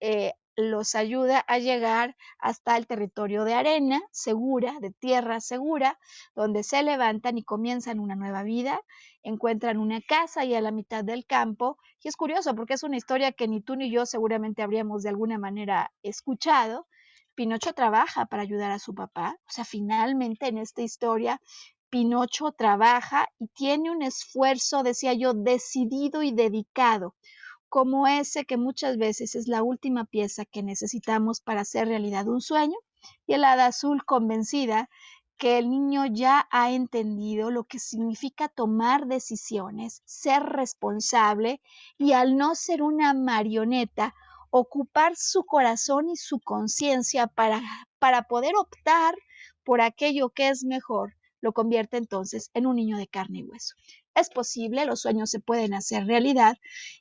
los ayuda a llegar hasta el territorio de arena segura, de tierra segura, donde se levantan y comienzan una nueva vida, encuentran una casa ahí a la mitad del campo. Y es curioso porque es una historia que ni tú ni yo seguramente habríamos de alguna manera escuchado. Pinocho trabaja para ayudar a su papá, o sea, finalmente en esta historia Pinocho trabaja y tiene un esfuerzo, decía yo, decidido y dedicado, como ese que muchas veces es la última pieza que necesitamos para hacer realidad un sueño, y el hada azul convencida que el niño ya ha entendido lo que significa tomar decisiones, ser responsable y, al no ser una marioneta, ocupar su corazón y su conciencia para poder optar por aquello que es mejor, lo convierte entonces en un niño de carne y hueso. Es posible, los sueños se pueden hacer realidad,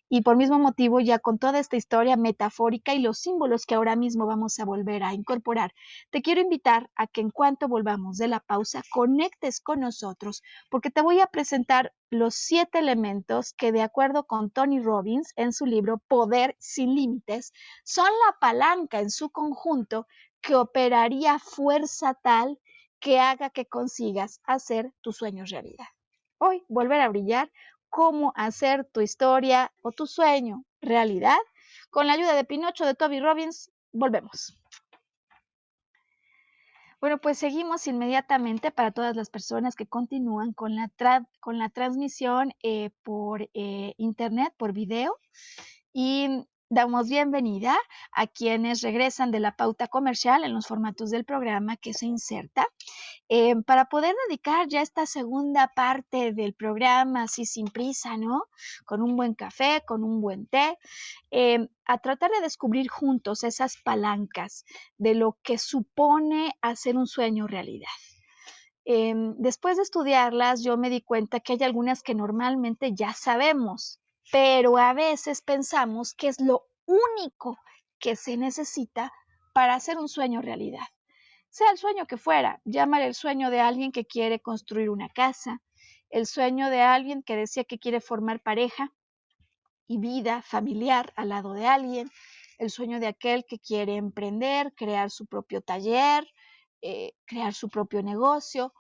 y por mismo motivo, ya con toda esta historia metafórica y los símbolos que ahora mismo vamos a volver a incorporar, te quiero invitar a que en cuanto volvamos de la pausa conectes con nosotros, porque te voy a presentar los 7 elementos que, de acuerdo con Tony Robbins en su libro Poder sin Límites, son la palanca en su conjunto que operaría fuerza tal que haga que consigas hacer tus sueños realidad. Hoy, volver a brillar, cómo hacer tu historia o tu sueño realidad. Con la ayuda de Pinocho de Toby Robbins, volvemos. Bueno, pues seguimos inmediatamente para todas las personas que continúan con la transmisión por internet, por video. Y damos bienvenida a quienes regresan de la pauta comercial en los formatos del programa que se inserta, para poder dedicar ya esta segunda parte del programa, así sin prisa, ¿no? Con un buen café, con un buen té, a tratar de descubrir juntos esas palancas de lo que supone hacer un sueño realidad. Después de estudiarlas, yo me di cuenta que hay algunas que normalmente ya sabemos, pero a veces pensamos que es lo único que se necesita para hacer un sueño realidad. Sea el sueño que fuera, llámale el sueño de alguien que quiere construir una casa, el sueño de alguien que decía que quiere formar pareja y vida familiar al lado de alguien, el sueño de aquel que quiere emprender, crear su propio taller, crear su propio negocio,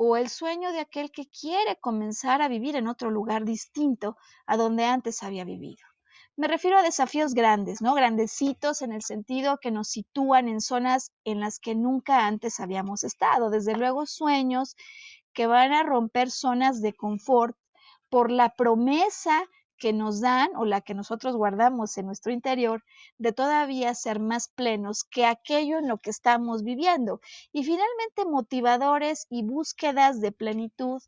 o el sueño de aquel que quiere comenzar a vivir en otro lugar distinto a donde antes había vivido. Me refiero a desafíos grandes, ¿no? Grandecitos en el sentido que nos sitúan en zonas en las que nunca antes habíamos estado. Desde luego, sueños que van a romper zonas de confort por la promesa que nos dan o la que nosotros guardamos en nuestro interior de todavía ser más plenos que aquello en lo que estamos viviendo. Y finalmente, motivadores y búsquedas de plenitud,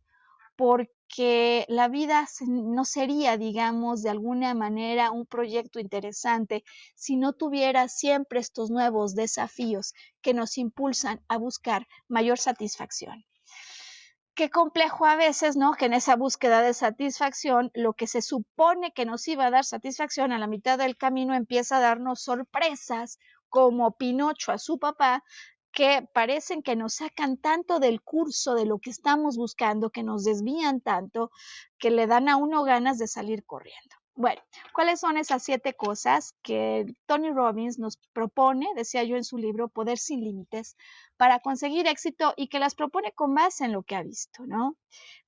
porque la vida no sería, digamos, de alguna manera un proyecto interesante si no tuviera siempre estos nuevos desafíos que nos impulsan a buscar mayor satisfacción. Qué complejo a veces, ¿no? Que en esa búsqueda de satisfacción, lo que se supone que nos iba a dar satisfacción a la mitad del camino empieza a darnos sorpresas, como Pinocho a su papá, que parecen que nos sacan tanto del curso de lo que estamos buscando, que nos desvían tanto, que le dan a uno ganas de salir corriendo. Bueno, ¿cuáles son esas 7 cosas que Tony Robbins nos propone, decía yo en su libro Poder sin Límites, para conseguir éxito, y que las propone con base en lo que ha visto, ¿no?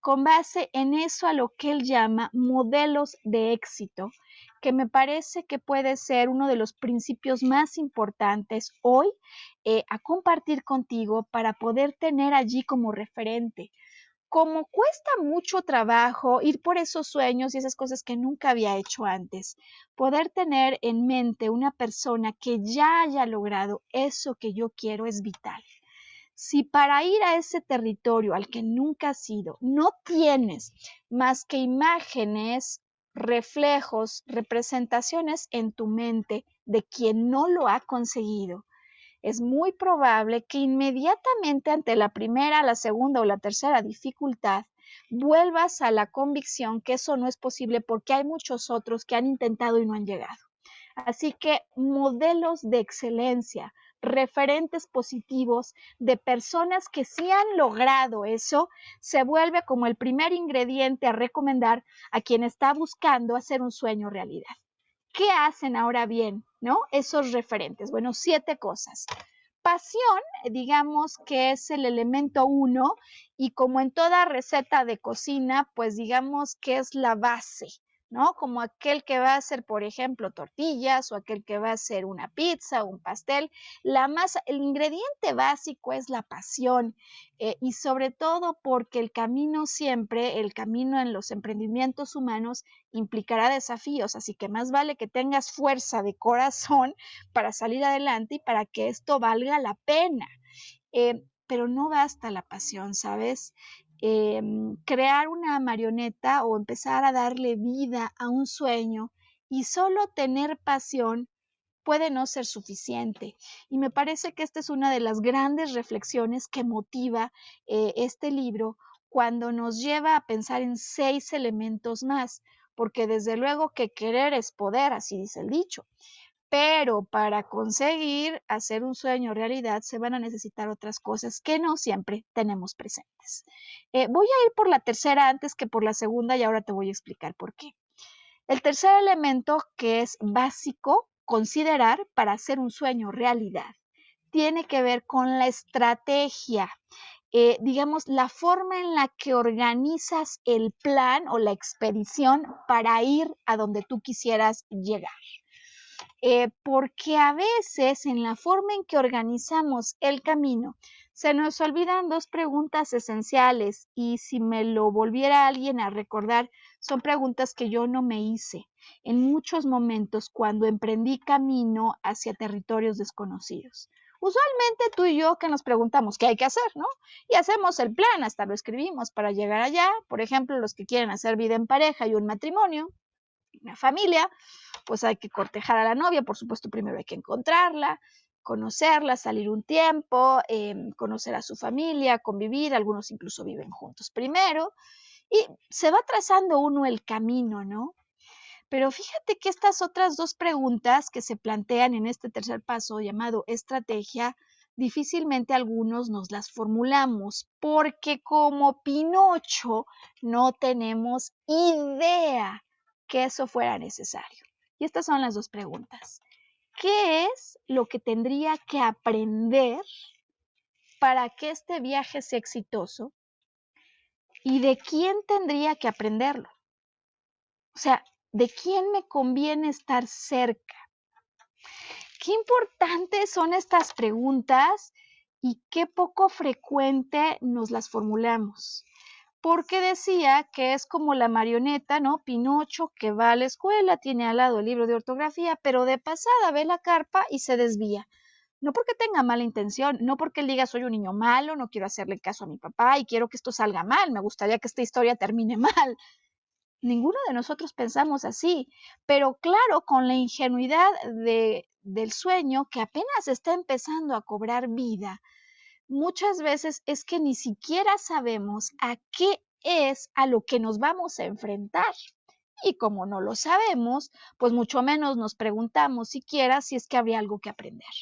Con base en eso a lo que él llama modelos de éxito, que me parece que puede ser uno de los principios más importantes hoy a compartir contigo para poder tener allí como referente. Como cuesta mucho trabajo ir por esos sueños y esas cosas que nunca había hecho antes, poder tener en mente una persona que ya haya logrado eso que yo quiero es vital. Si para ir a ese territorio al que nunca has ido no tienes más que imágenes, reflejos, representaciones en tu mente de quien no lo ha conseguido, es muy probable que inmediatamente ante la primera, la segunda o la tercera dificultad vuelvas a la convicción que eso no es posible porque hay muchos otros que han intentado y no han llegado. Así que modelos de excelencia, referentes positivos de personas que sí han logrado eso, se vuelve como el primer ingrediente a recomendar a quien está buscando hacer un sueño realidad. ¿Qué hacen ahora bien, no? Esos referentes. Bueno, 7 cosas. Pasión, digamos que es el elemento 1 y como en toda receta de cocina, pues digamos que es la base, ¿no? Como aquel que va a hacer, por ejemplo, tortillas o aquel que va a hacer una pizza o un pastel, la masa, el ingrediente básico es la pasión y sobre todo porque el camino siempre, el camino en los emprendimientos humanos implicará desafíos, así que más vale que tengas fuerza de corazón para salir adelante y para que esto valga la pena. Pero no basta la pasión, ¿sabes? Crear una marioneta o empezar a darle vida a un sueño y solo tener pasión puede no ser suficiente. Y me parece que esta es una de las grandes reflexiones que motiva este libro cuando nos lleva a pensar en 6 elementos más, porque desde luego que querer es poder, así dice el dicho. Pero para conseguir hacer un sueño realidad se van a necesitar otras cosas que no siempre tenemos presentes. Voy a ir por la tercera antes que por la segunda y ahora te voy a explicar por qué. El tercer elemento que es básico considerar para hacer un sueño realidad tiene que ver con la estrategia, digamos, la forma en la que organizas el plan o la expedición para ir a donde tú quisieras llegar. Porque a veces en la forma en que organizamos el camino se nos olvidan 2 preguntas esenciales y si me lo volviera alguien a recordar, son preguntas que yo no me hice en muchos momentos cuando emprendí camino hacia territorios desconocidos. Usualmente tú y yo que nos preguntamos qué hay que hacer, ¿no? Y hacemos el plan, hasta lo escribimos para llegar allá. Por ejemplo, los que quieren hacer vida en pareja y un matrimonio, una familia, pues hay que cortejar a la novia, por supuesto, primero hay que encontrarla, conocerla, salir un tiempo, conocer a su familia, convivir, algunos incluso viven juntos primero, y se va trazando uno el camino, ¿no? Pero fíjate que estas otras 2 preguntas que se plantean en este tercer paso llamado estrategia, difícilmente algunos nos las formulamos, porque como Pinocho no tenemos idea que eso fuera necesario. Y estas son las 2 preguntas. ¿Qué es lo que tendría que aprender para que este viaje sea exitoso? ¿Y de quién tendría que aprenderlo? O sea, ¿de quién me conviene estar cerca? Qué importantes son estas preguntas y qué poco frecuente nos las formulamos. Porque decía que es como la marioneta, ¿no? Pinocho que va a la escuela, tiene al lado el libro de ortografía, pero de pasada ve la carpa y se desvía. No porque tenga mala intención, no porque él diga soy un niño malo, no quiero hacerle caso a mi papá y quiero que esto salga mal, me gustaría que esta historia termine mal. Ninguno de nosotros pensamos así, pero claro, con la ingenuidad del sueño que apenas está empezando a cobrar vida, muchas veces es que ni siquiera sabemos a qué es a lo que nos vamos a enfrentar. Y como no lo sabemos, pues mucho menos nos preguntamos siquiera si es que habría algo que aprender.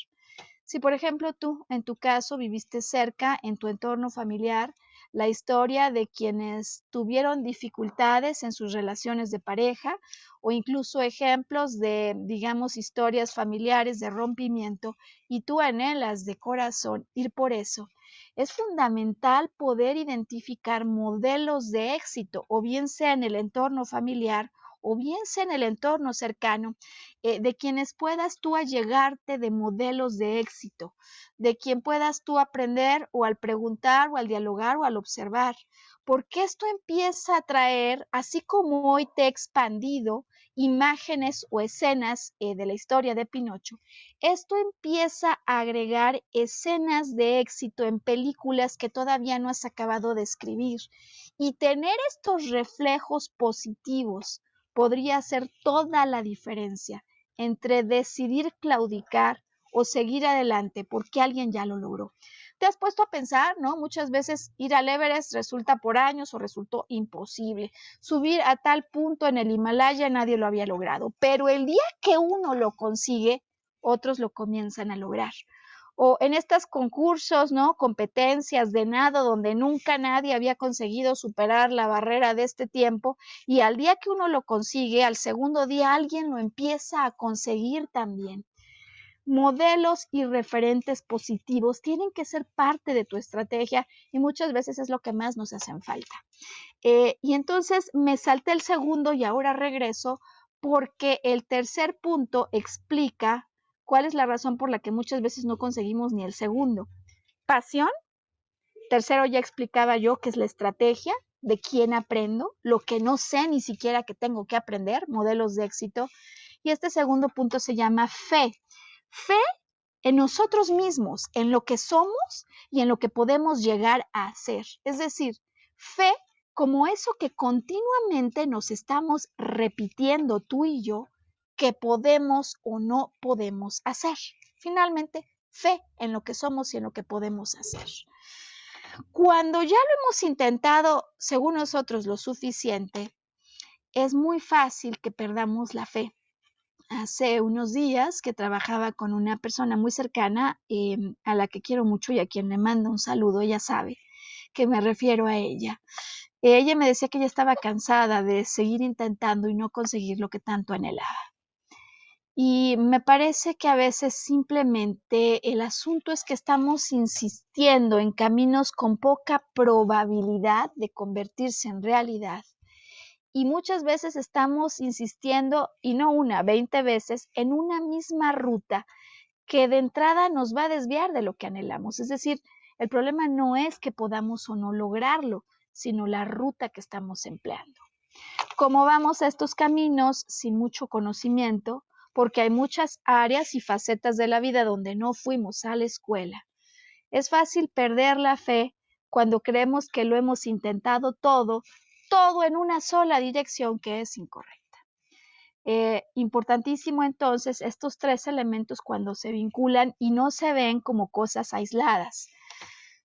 Si, por ejemplo, tú, en tu caso, viviste cerca, en tu entorno familiar, la historia de quienes tuvieron dificultades en sus relaciones de pareja o incluso ejemplos de, digamos, historias familiares de rompimiento y tú anhelas de corazón ir por eso, es fundamental poder identificar modelos de éxito, o bien sea en el entorno familiar o bien sea en el entorno cercano, de quienes puedas tú allegarte de modelos de éxito, de quien puedas tú aprender o al preguntar o al dialogar o al observar, porque esto empieza a traer, así como hoy te he expandido imágenes o escenas de la historia de Pinocho, esto empieza a agregar escenas de éxito en películas que todavía no has acabado de escribir y tener estos reflejos positivos podría hacer toda la diferencia entre decidir claudicar o seguir adelante porque alguien ya lo logró. ¿Te has puesto a pensar, no? Muchas veces ir al Everest resulta por años o resultó imposible. Subir a tal punto en el Himalaya nadie lo había logrado, pero el día que uno lo consigue, otros lo comienzan a lograr. O en estos concursos, ¿no? Competencias de nado donde nunca nadie había conseguido superar la barrera de este tiempo y al día que uno lo consigue, al segundo día alguien lo empieza a conseguir también. Modelos y referentes positivos tienen que ser parte de tu estrategia y muchas veces es lo que más nos hacen falta. Y entonces me salté el segundo y ahora regreso porque el tercer punto explica cuál es la razón por la que muchas veces no conseguimos ni el segundo. Pasión. Tercero, ya explicaba yo que es la estrategia de quién aprendo, lo que no sé ni siquiera que tengo que aprender, modelos de éxito. Y este segundo punto se llama fe. Fe en nosotros mismos, en lo que somos y en lo que podemos llegar a hacer. Es decir, fe como eso que continuamente nos estamos repitiendo tú y yo que podemos o no podemos hacer. Finalmente, fe en lo que somos y en lo que podemos hacer. Cuando ya lo hemos intentado, según nosotros, lo suficiente, es muy fácil que perdamos la fe. Hace unos días que trabajaba con una persona muy cercana a la que quiero mucho y a quien le mando un saludo, ella sabe que me refiero a ella. Ella me decía que ella estaba cansada de seguir intentando y no conseguir lo que tanto anhelaba. Y me parece que a veces simplemente el asunto es que estamos insistiendo en caminos con poca probabilidad de convertirse en realidad. Y muchas veces estamos insistiendo, y no una, 20 veces, en una misma ruta que de entrada nos va a desviar de lo que anhelamos. Es decir, el problema no es que podamos o no lograrlo, sino la ruta que estamos empleando. Como vamos a estos caminos sin mucho conocimiento, porque hay muchas áreas y facetas de la vida donde no fuimos a la escuela. Es fácil perder la fe cuando creemos que lo hemos intentado todo en una sola dirección que es incorrecta. Importantísimo entonces estos tres elementos cuando se vinculan y no se ven como cosas aisladas.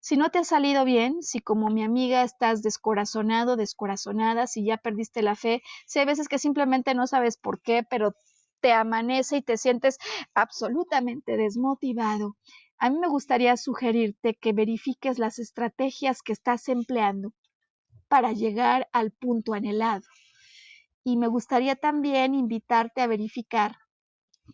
Si no te ha salido bien, si como mi amiga estás descorazonado, descorazonada, si ya perdiste la fe, si hay veces que simplemente no sabes por qué, pero te amanece y te sientes absolutamente desmotivado, a mí me gustaría sugerirte que verifiques las estrategias que estás empleando para llegar al punto anhelado. Y me gustaría también invitarte a verificar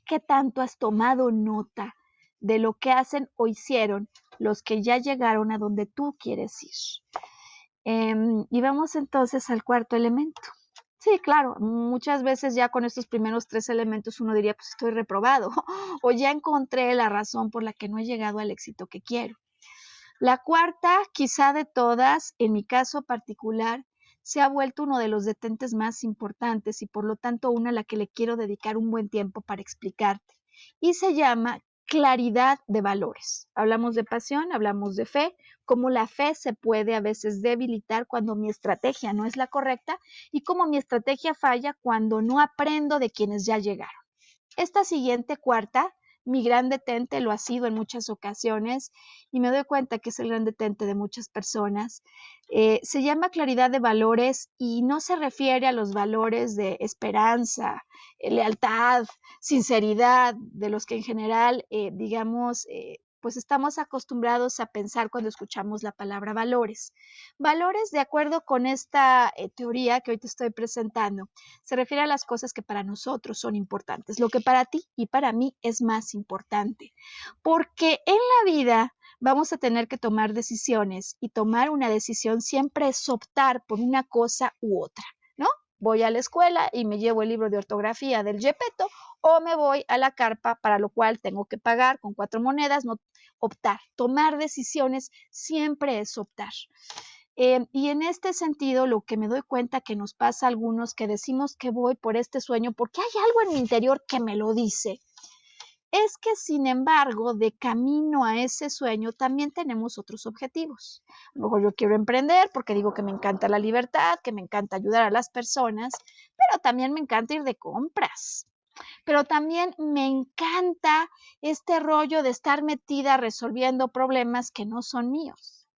qué tanto has tomado nota de lo que hacen o hicieron los que ya llegaron a donde tú quieres ir. Y vamos entonces al cuarto elemento. Sí, claro, muchas veces ya con estos primeros tres elementos uno diría, pues estoy reprobado o ya encontré la razón por la que no he llegado al éxito que quiero. La cuarta, quizá de todas, en mi caso particular, se ha vuelto uno de los detentes más importantes y por lo tanto una a la que le quiero dedicar un buen tiempo para explicarte. Y se llama claridad de valores. Hablamos de pasión, hablamos de fe, cómo la fe se puede a veces debilitar cuando mi estrategia no es la correcta y cómo mi estrategia falla cuando no aprendo de quienes ya llegaron. Esta siguiente cuarta, mi gran detente lo ha sido en muchas ocasiones y me doy cuenta que es el gran detente de muchas personas. Se llama claridad de valores y no se refiere a los valores de esperanza, lealtad, sinceridad, de los que en general, pues estamos acostumbrados a pensar cuando escuchamos la palabra valores. Valores, de acuerdo con esta teoría que hoy te estoy presentando, se refiere a las cosas que para nosotros son importantes, lo que para ti y para mí es más importante. Porque en la vida vamos a tener que tomar decisiones y tomar una decisión siempre es optar por una cosa u otra, ¿no? Voy a la escuela y me llevo el libro de ortografía del Gepetto o me voy a la carpa, para lo cual tengo que pagar con 4 monedas, no optar. Tomar decisiones siempre es optar. Y en este sentido, lo que me doy cuenta que nos pasa a algunos que decimos que voy por este sueño porque hay algo en mi interior que me lo dice, es que sin embargo, de camino a ese sueño también tenemos otros objetivos. A lo mejor yo quiero emprender porque digo que me encanta la libertad, que me encanta ayudar a las personas, pero también me encanta ir de compras. pero también me encanta este rollo de estar metida resolviendo problemas que no son míos.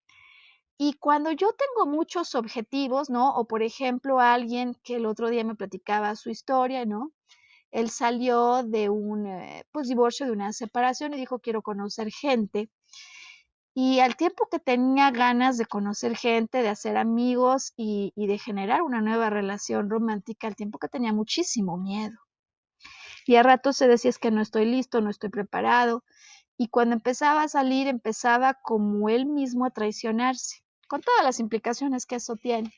Y cuando yo tengo muchos objetivos, ¿no? O por ejemplo, alguien que el otro día me platicaba su historia, ¿no? Él salió de un pues, divorcio, de una separación y dijo, quiero conocer gente. Y al tiempo que tenía ganas de conocer gente, de hacer amigos y de generar una nueva relación romántica, al tiempo que tenía muchísimo miedo. Y a ratos se decía, es que no estoy listo, no estoy preparado. Y cuando empezaba a salir, empezaba como él mismo a traicionarse, con todas las implicaciones que eso tiene.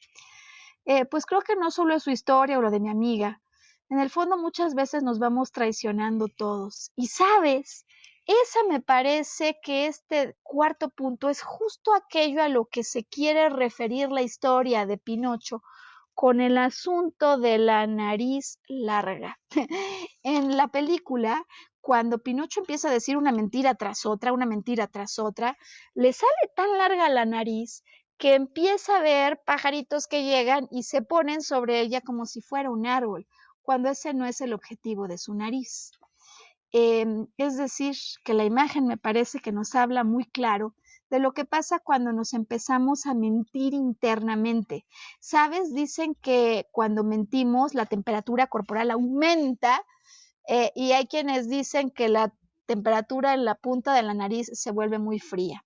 Pues creo que no solo es su historia o lo de mi amiga. En el fondo muchas veces nos vamos traicionando todos. Y sabes, esa me parece que este cuarto punto es justo aquello a lo que se quiere referir la historia de Pinocho con el asunto de la nariz larga. En la película, cuando Pinocho empieza a decir una mentira tras otra, le sale tan larga la nariz que empieza a ver pajaritos que llegan y se ponen sobre ella como si fuera un árbol, cuando ese no es el objetivo de su nariz. Es decir, que la imagen me parece que nos habla muy claro de lo que pasa cuando nos empezamos a mentir internamente. ¿Sabes? Dicen que cuando mentimos la temperatura corporal aumenta y hay quienes dicen que la temperatura en la punta de la nariz se vuelve muy fría.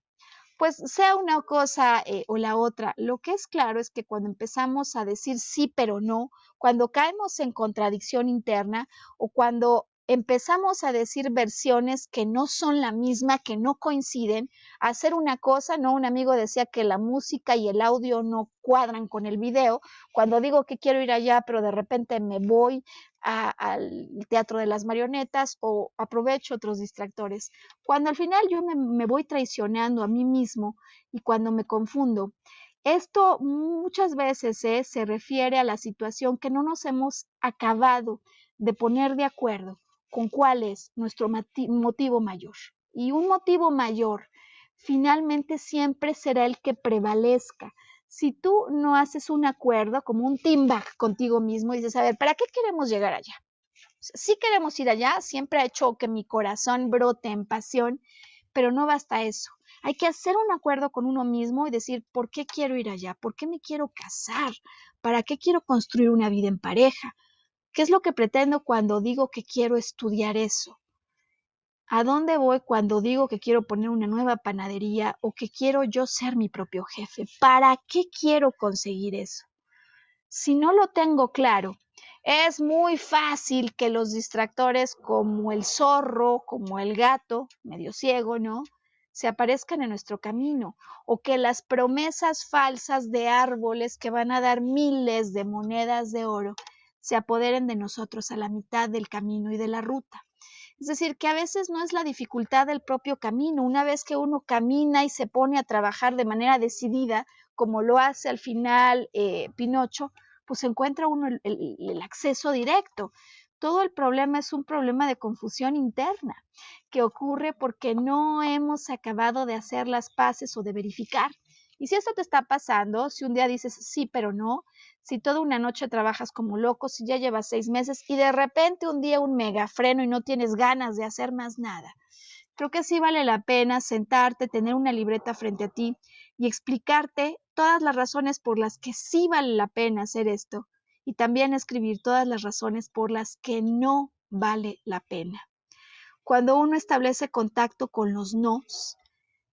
Pues sea una cosa o la otra, lo que es claro es que cuando empezamos a decir sí pero no, cuando caemos en contradicción interna o cuando empezamos a decir versiones que no son la misma, que no coinciden, hacer una cosa, ¿no? Un amigo decía que la música y el audio no cuadran con el video. Cuando digo que quiero ir allá, pero de repente me voy al teatro de las marionetas o aprovecho otros distractores. Cuando al final yo me voy traicionando a mí mismo y cuando me confundo, esto muchas veces se refiere a la situación que no nos hemos acabado de poner de acuerdo con cuál es nuestro motivo mayor. Y un motivo mayor finalmente siempre será el que prevalezca. Si tú no haces un acuerdo, como un team back contigo mismo, y dices, a ver, ¿para qué queremos llegar allá? Sí queremos ir allá, siempre ha hecho que mi corazón brote en pasión, pero no basta eso. Hay que hacer un acuerdo con uno mismo y decir, ¿por qué quiero ir allá? ¿Por qué me quiero casar? ¿Para qué quiero construir una vida en pareja? ¿Qué es lo que pretendo cuando digo que quiero estudiar eso? ¿A dónde voy cuando digo que quiero poner una nueva panadería o que quiero yo ser mi propio jefe? ¿Para qué quiero conseguir eso? Si no lo tengo claro, es muy fácil que los distractores como el zorro, como el gato, medio ciego, ¿no? Se aparezcan en nuestro camino, o que las promesas falsas de árboles que van a dar miles de monedas de oro se apoderen de nosotros a la mitad del camino y de la ruta. Es decir, que a veces no es la dificultad del propio camino. Una vez que uno camina y se pone a trabajar de manera decidida, como lo hace al final Pinocho, pues encuentra uno el acceso directo. Todo el problema es un problema de confusión interna que ocurre porque no hemos acabado de hacer las paces o de verificar. Y si esto te está pasando, si un día dices sí, pero no, si toda una noche trabajas como loco, si ya llevas 6 meses y de repente un día un megafreno y no tienes ganas de hacer más nada, creo que sí vale la pena sentarte, tener una libreta frente a ti y explicarte todas las razones por las que sí vale la pena hacer esto y también escribir todas las razones por las que no vale la pena. Cuando uno establece contacto con los nos,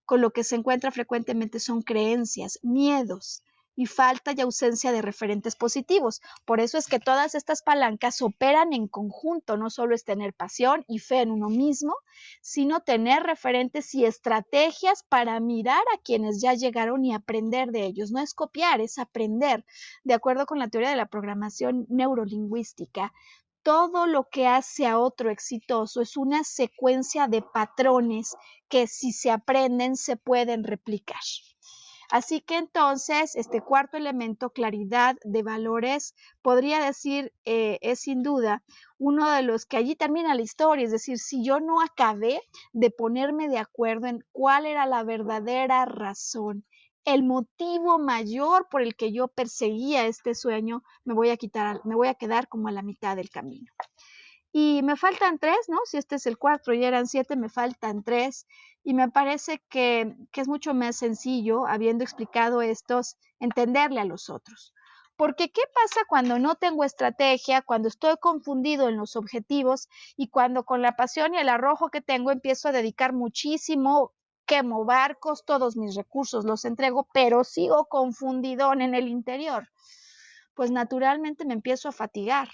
con lo que se encuentra frecuentemente son creencias, miedos y falta y ausencia de referentes positivos. Por eso es que todas estas palancas operan en conjunto, no solo es tener pasión y fe en uno mismo, sino tener referentes y estrategias para mirar a quienes ya llegaron y aprender de ellos. No es copiar, es aprender. De acuerdo con la teoría de la programación neurolingüística, todo lo que hace a otro exitoso es una secuencia de patrones que si se aprenden se pueden replicar. Así que entonces, este cuarto elemento, claridad de valores, podría decir, es sin duda uno de los que allí termina la historia, es decir, si yo no acabé de ponerme de acuerdo en cuál era la verdadera razón, el motivo mayor por el que yo perseguía este sueño, me voy a quedar como a la mitad del camino. Y me faltan 3, ¿no? Si este es el 4 y eran 7, me faltan 3. Y me parece que es mucho más sencillo, habiendo explicado estos, entenderle a los otros. Porque ¿qué pasa cuando no tengo estrategia, cuando estoy confundido en los objetivos y cuando con la pasión y el arrojo que tengo empiezo a dedicar muchísimo, quemo barcos, todos mis recursos los entrego, pero sigo confundidón en el interior? Pues naturalmente me empiezo a fatigar.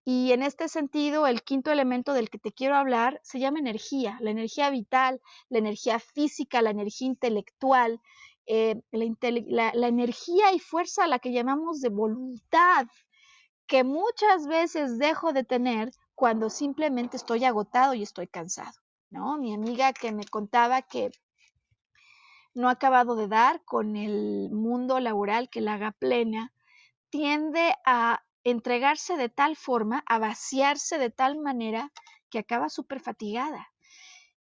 Y en este sentido, el quinto elemento del que te quiero hablar se llama energía, la energía vital, la energía física, la energía intelectual, la energía y fuerza a la que llamamos de voluntad, que muchas veces dejo de tener cuando simplemente estoy agotado y estoy cansado, ¿no? Mi amiga que me contaba que no ha acabado de dar con el mundo laboral que la haga plena, tiende a entregarse de tal forma, a vaciarse de tal manera que acaba súper fatigada.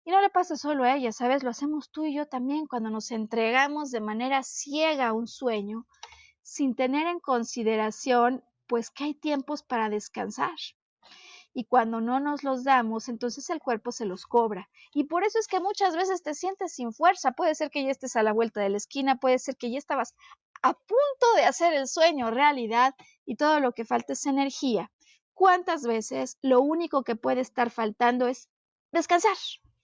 Y no le pasa solo a ella, ¿sabes? Lo hacemos tú y yo también cuando nos entregamos de manera ciega a un sueño, sin tener en consideración, pues, que hay tiempos para descansar. Y cuando no nos los damos, entonces el cuerpo se los cobra. Y por eso es que muchas veces te sientes sin fuerza. Puede ser que ya estés a la vuelta de la esquina, puede ser que ya estabas a punto de hacer el sueño realidad y todo lo que falta es energía. ¿Cuántas veces lo único que puede estar faltando es descansar?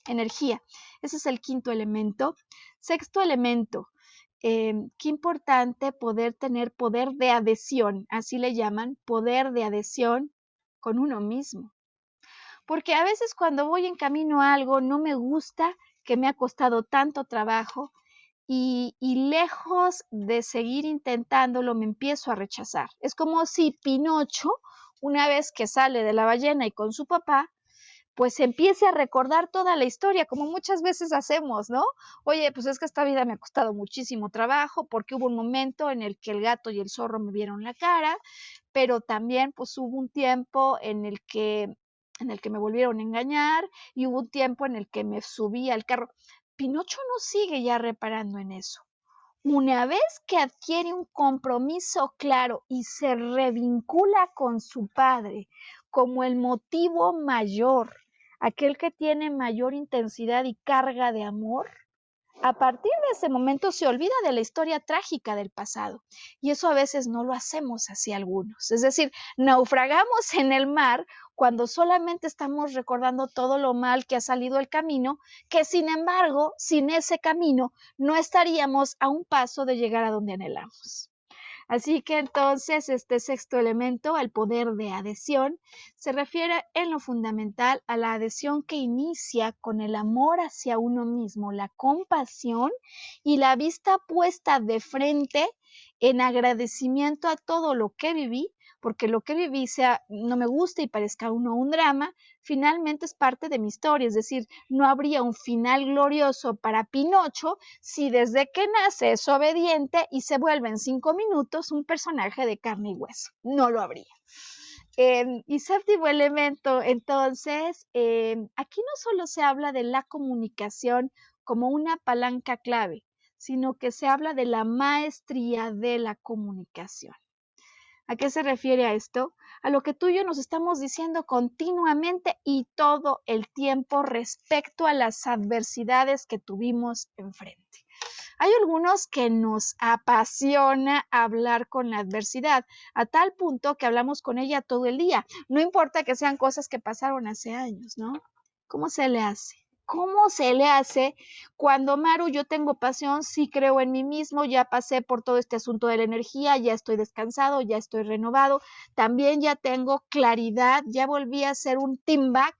Energía. Ese es el quinto elemento. Sexto elemento. Qué importante poder tener poder de adhesión, así le llaman, poder de adhesión con uno mismo. Porque a veces cuando voy en camino a algo no me gusta, que me ha costado tanto trabajo y lejos de seguir intentándolo me empiezo a rechazar. Es como si Pinocho, una vez que sale de la ballena y con su papá, pues empiece a recordar toda la historia, como muchas veces hacemos, ¿no? Oye, pues es que esta vida me ha costado muchísimo trabajo porque hubo un momento en el que el gato y el zorro me vieron la cara, pero también pues hubo un tiempo en el que me volvieron a engañar y hubo un tiempo en el que me subí al carro. Pinocho no sigue ya reparando en eso. Una vez que adquiere un compromiso claro y se revincula con su padre como el motivo mayor, aquel que tiene mayor intensidad y carga de amor, a partir de ese momento se olvida de la historia trágica del pasado. Y eso a veces no lo hacemos así algunos. Es decir, naufragamos en el mar cuando solamente estamos recordando todo lo mal que ha salido el camino, que sin embargo, sin ese camino, no estaríamos a un paso de llegar a donde anhelamos. Así que entonces este sexto elemento, el poder de adhesión, se refiere en lo fundamental a la adhesión que inicia con el amor hacia uno mismo, la compasión y la vista puesta de frente en agradecimiento a todo lo que viví, porque lo que viví sea no me gusta y parezca uno un drama, finalmente es parte de mi historia, es decir, no habría un final glorioso para Pinocho si desde que nace es obediente y se vuelve en 5 minutos un personaje de carne y hueso. No lo habría. Y séptimo elemento, entonces, aquí no solo se habla de la comunicación como una palanca clave, sino que se habla de la maestría de la comunicación. ¿A qué se refiere a esto? A lo que tú y yo nos estamos diciendo continuamente y todo el tiempo respecto a las adversidades que tuvimos enfrente. Hay algunos que nos apasiona hablar con la adversidad, a tal punto que hablamos con ella todo el día. No importa que sean cosas que pasaron hace años, ¿no? ¿Cómo se le hace? ¿Cómo se le hace cuando, Maru, yo tengo pasión, sí creo en mí mismo, ya pasé por todo este asunto de la energía, ya estoy descansado, ya estoy renovado, también ya tengo claridad, ya volví a ser un team back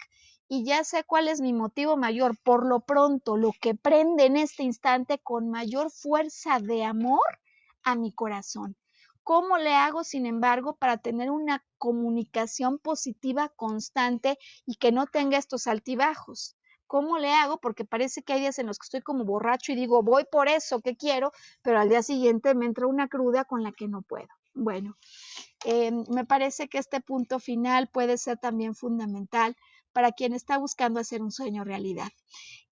y ya sé cuál es mi motivo mayor? Por lo pronto, lo que prende en este instante con mayor fuerza de amor a mi corazón. ¿Cómo le hago, sin embargo, para tener una comunicación positiva constante y que no tenga estos altibajos? ¿Cómo le hago? Porque parece que hay días en los que estoy como borracho y digo, voy por eso que quiero, pero al día siguiente me entra una cruda con la que no puedo. Bueno, me parece que este punto final puede ser también fundamental para quien está buscando hacer un sueño realidad.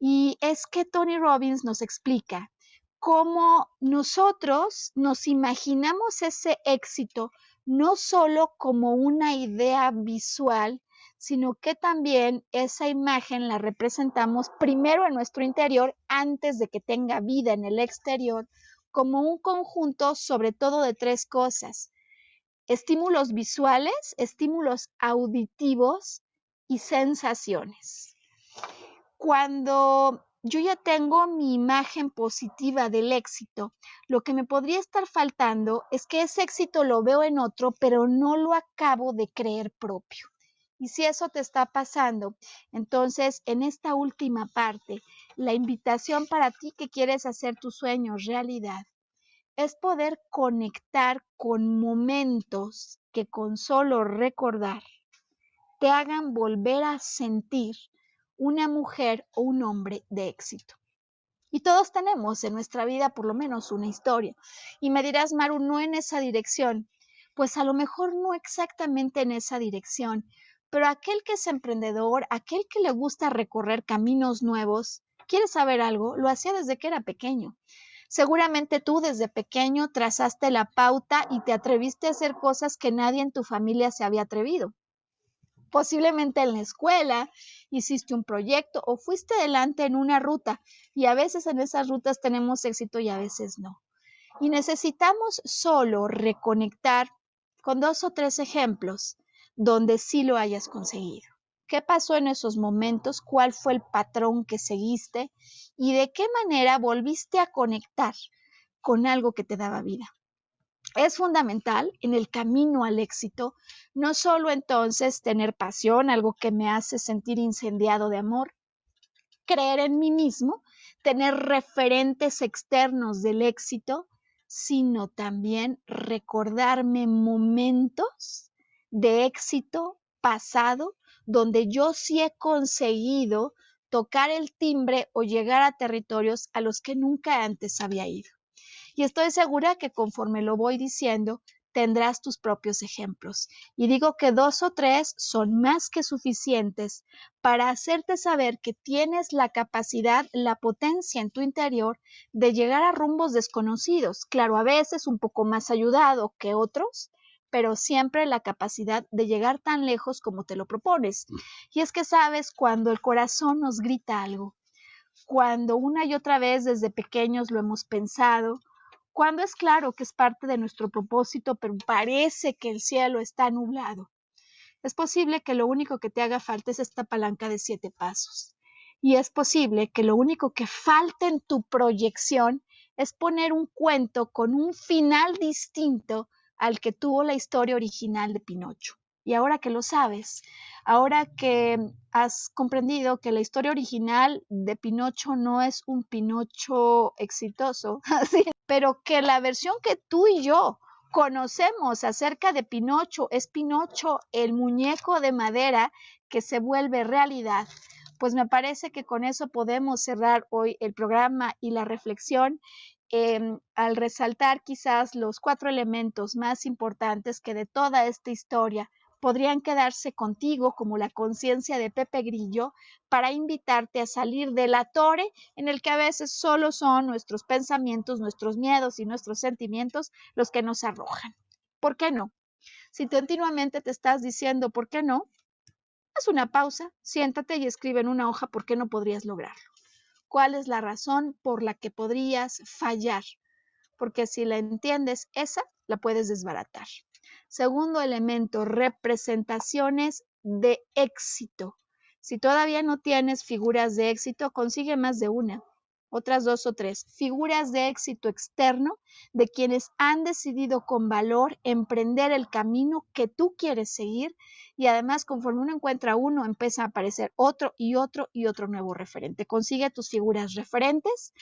Y es que Tony Robbins nos explica cómo nosotros nos imaginamos ese éxito no solo como una idea visual, sino que también esa imagen la representamos primero en nuestro interior antes de que tenga vida en el exterior, como un conjunto sobre todo de 3 cosas: estímulos visuales, estímulos auditivos y sensaciones. Cuando yo ya tengo mi imagen positiva del éxito, lo que me podría estar faltando es que ese éxito lo veo en otro, pero no lo acabo de creer propio. Y si eso te está pasando, entonces en esta última parte, la invitación para ti que quieres hacer tus sueños realidad es poder conectar con momentos que con solo recordar te hagan volver a sentir una mujer o un hombre de éxito. Y todos tenemos en nuestra vida por lo menos una historia. Y me dirás, Maru, no en esa dirección. Pues a lo mejor no exactamente en esa dirección, pero aquel que es emprendedor, aquel que le gusta recorrer caminos nuevos, ¿quieres saber algo? Lo hacía desde que era pequeño. Seguramente tú desde pequeño trazaste la pauta y te atreviste a hacer cosas que nadie en tu familia se había atrevido. Posiblemente en la escuela hiciste un proyecto o fuiste adelante en una ruta, y a veces en esas rutas tenemos éxito y a veces no. Y necesitamos solo reconectar con 2 o 3 ejemplos donde sí lo hayas conseguido. ¿Qué pasó en esos momentos? ¿Cuál fue el patrón que seguiste? ¿Y de qué manera volviste a conectar con algo que te daba vida? Es fundamental en el camino al éxito, no solo entonces tener pasión, algo que me hace sentir incendiado de amor, creer en mí mismo, tener referentes externos del éxito, sino también recordarme momentos de éxito pasado donde yo sí he conseguido tocar el timbre o llegar a territorios a los que nunca antes había ido. Y estoy segura que conforme lo voy diciendo, tendrás tus propios ejemplos. Y digo que 2 o 3 son más que suficientes para hacerte saber que tienes la capacidad, la potencia en tu interior de llegar a rumbos desconocidos. Claro, a veces un poco más ayudado que otros, pero siempre la capacidad de llegar tan lejos como te lo propones. Y es que sabes, cuando el corazón nos grita algo, cuando una y otra vez desde pequeños lo hemos pensado, cuando es claro que es parte de nuestro propósito, pero parece que el cielo está nublado, es posible que lo único que te haga falta es esta palanca de 7 pasos. Y es posible que lo único que falte en tu proyección es poner un cuento con un final distinto al que tuvo la historia original de Pinocho. Y ahora que lo sabes, ahora que has comprendido que la historia original de Pinocho no es un Pinocho exitoso, pero que la versión que tú y yo conocemos acerca de Pinocho es Pinocho, el muñeco de madera que se vuelve realidad, pues me parece que con eso podemos cerrar hoy el programa y la reflexión, al resaltar quizás los 4 elementos más importantes que de toda esta historia podrían quedarse contigo como la conciencia de Pepe Grillo para invitarte a salir de la torre en el que a veces solo son nuestros pensamientos, nuestros miedos y nuestros sentimientos los que nos arrojan. ¿Por qué no? Si continuamente te estás diciendo ¿por qué no? Haz una pausa, siéntate y escribe en una hoja por qué no podrías lograrlo. ¿Cuál es la razón por la que podrías fallar? Porque si la entiendes, esa la puedes desbaratar. Segundo elemento, representaciones de éxito. Si todavía no tienes figuras de éxito, consigue más de una, otras 2 o 3. Figuras de éxito externo de quienes han decidido con valor emprender el camino que tú quieres seguir, y además conforme uno encuentra uno, empieza a aparecer otro y otro y otro nuevo referente. Consigue tus figuras referentes.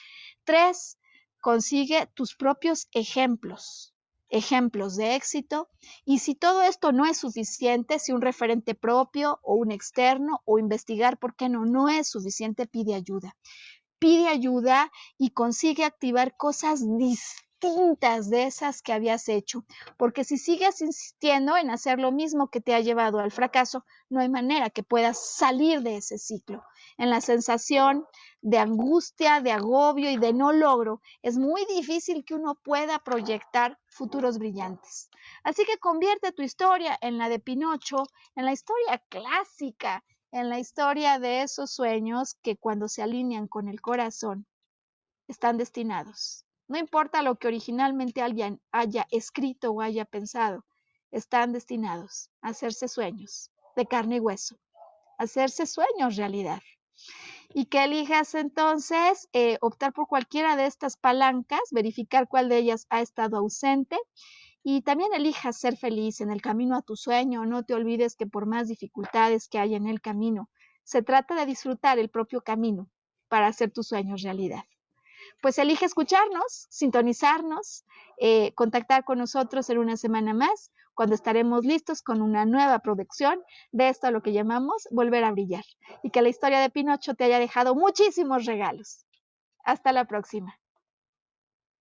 3, consigue tus propios ejemplos de éxito. Y si todo esto no es suficiente, si un referente propio o un externo o investigar por qué no es suficiente, pide ayuda y consigue activar cosas distintas distintas de esas que habías hecho, porque si sigues insistiendo en hacer lo mismo que te ha llevado al fracaso, no hay manera que puedas salir de ese ciclo. En la sensación de angustia, de agobio y de no logro, es muy difícil que uno pueda proyectar futuros brillantes. Así que convierte tu historia en la de Pinocho, en la historia clásica, en la historia de esos sueños que cuando se alinean con el corazón están destinados. No importa lo que originalmente alguien haya escrito o haya pensado, están destinados a hacerse sueños de carne y hueso, a hacerse sueños realidad. Y que elijas entonces optar por cualquiera de estas palancas, verificar cuál de ellas ha estado ausente y también elijas ser feliz en el camino a tu sueño. No te olvides que por más dificultades que haya en el camino, se trata de disfrutar el propio camino para hacer tus sueños realidad. Pues elige escucharnos, sintonizarnos, contactar con nosotros en una semana más, cuando estaremos listos con una nueva producción de esto a lo que llamamos Volver a Brillar. Y que la historia de Pinocho te haya dejado muchísimos regalos. Hasta la próxima.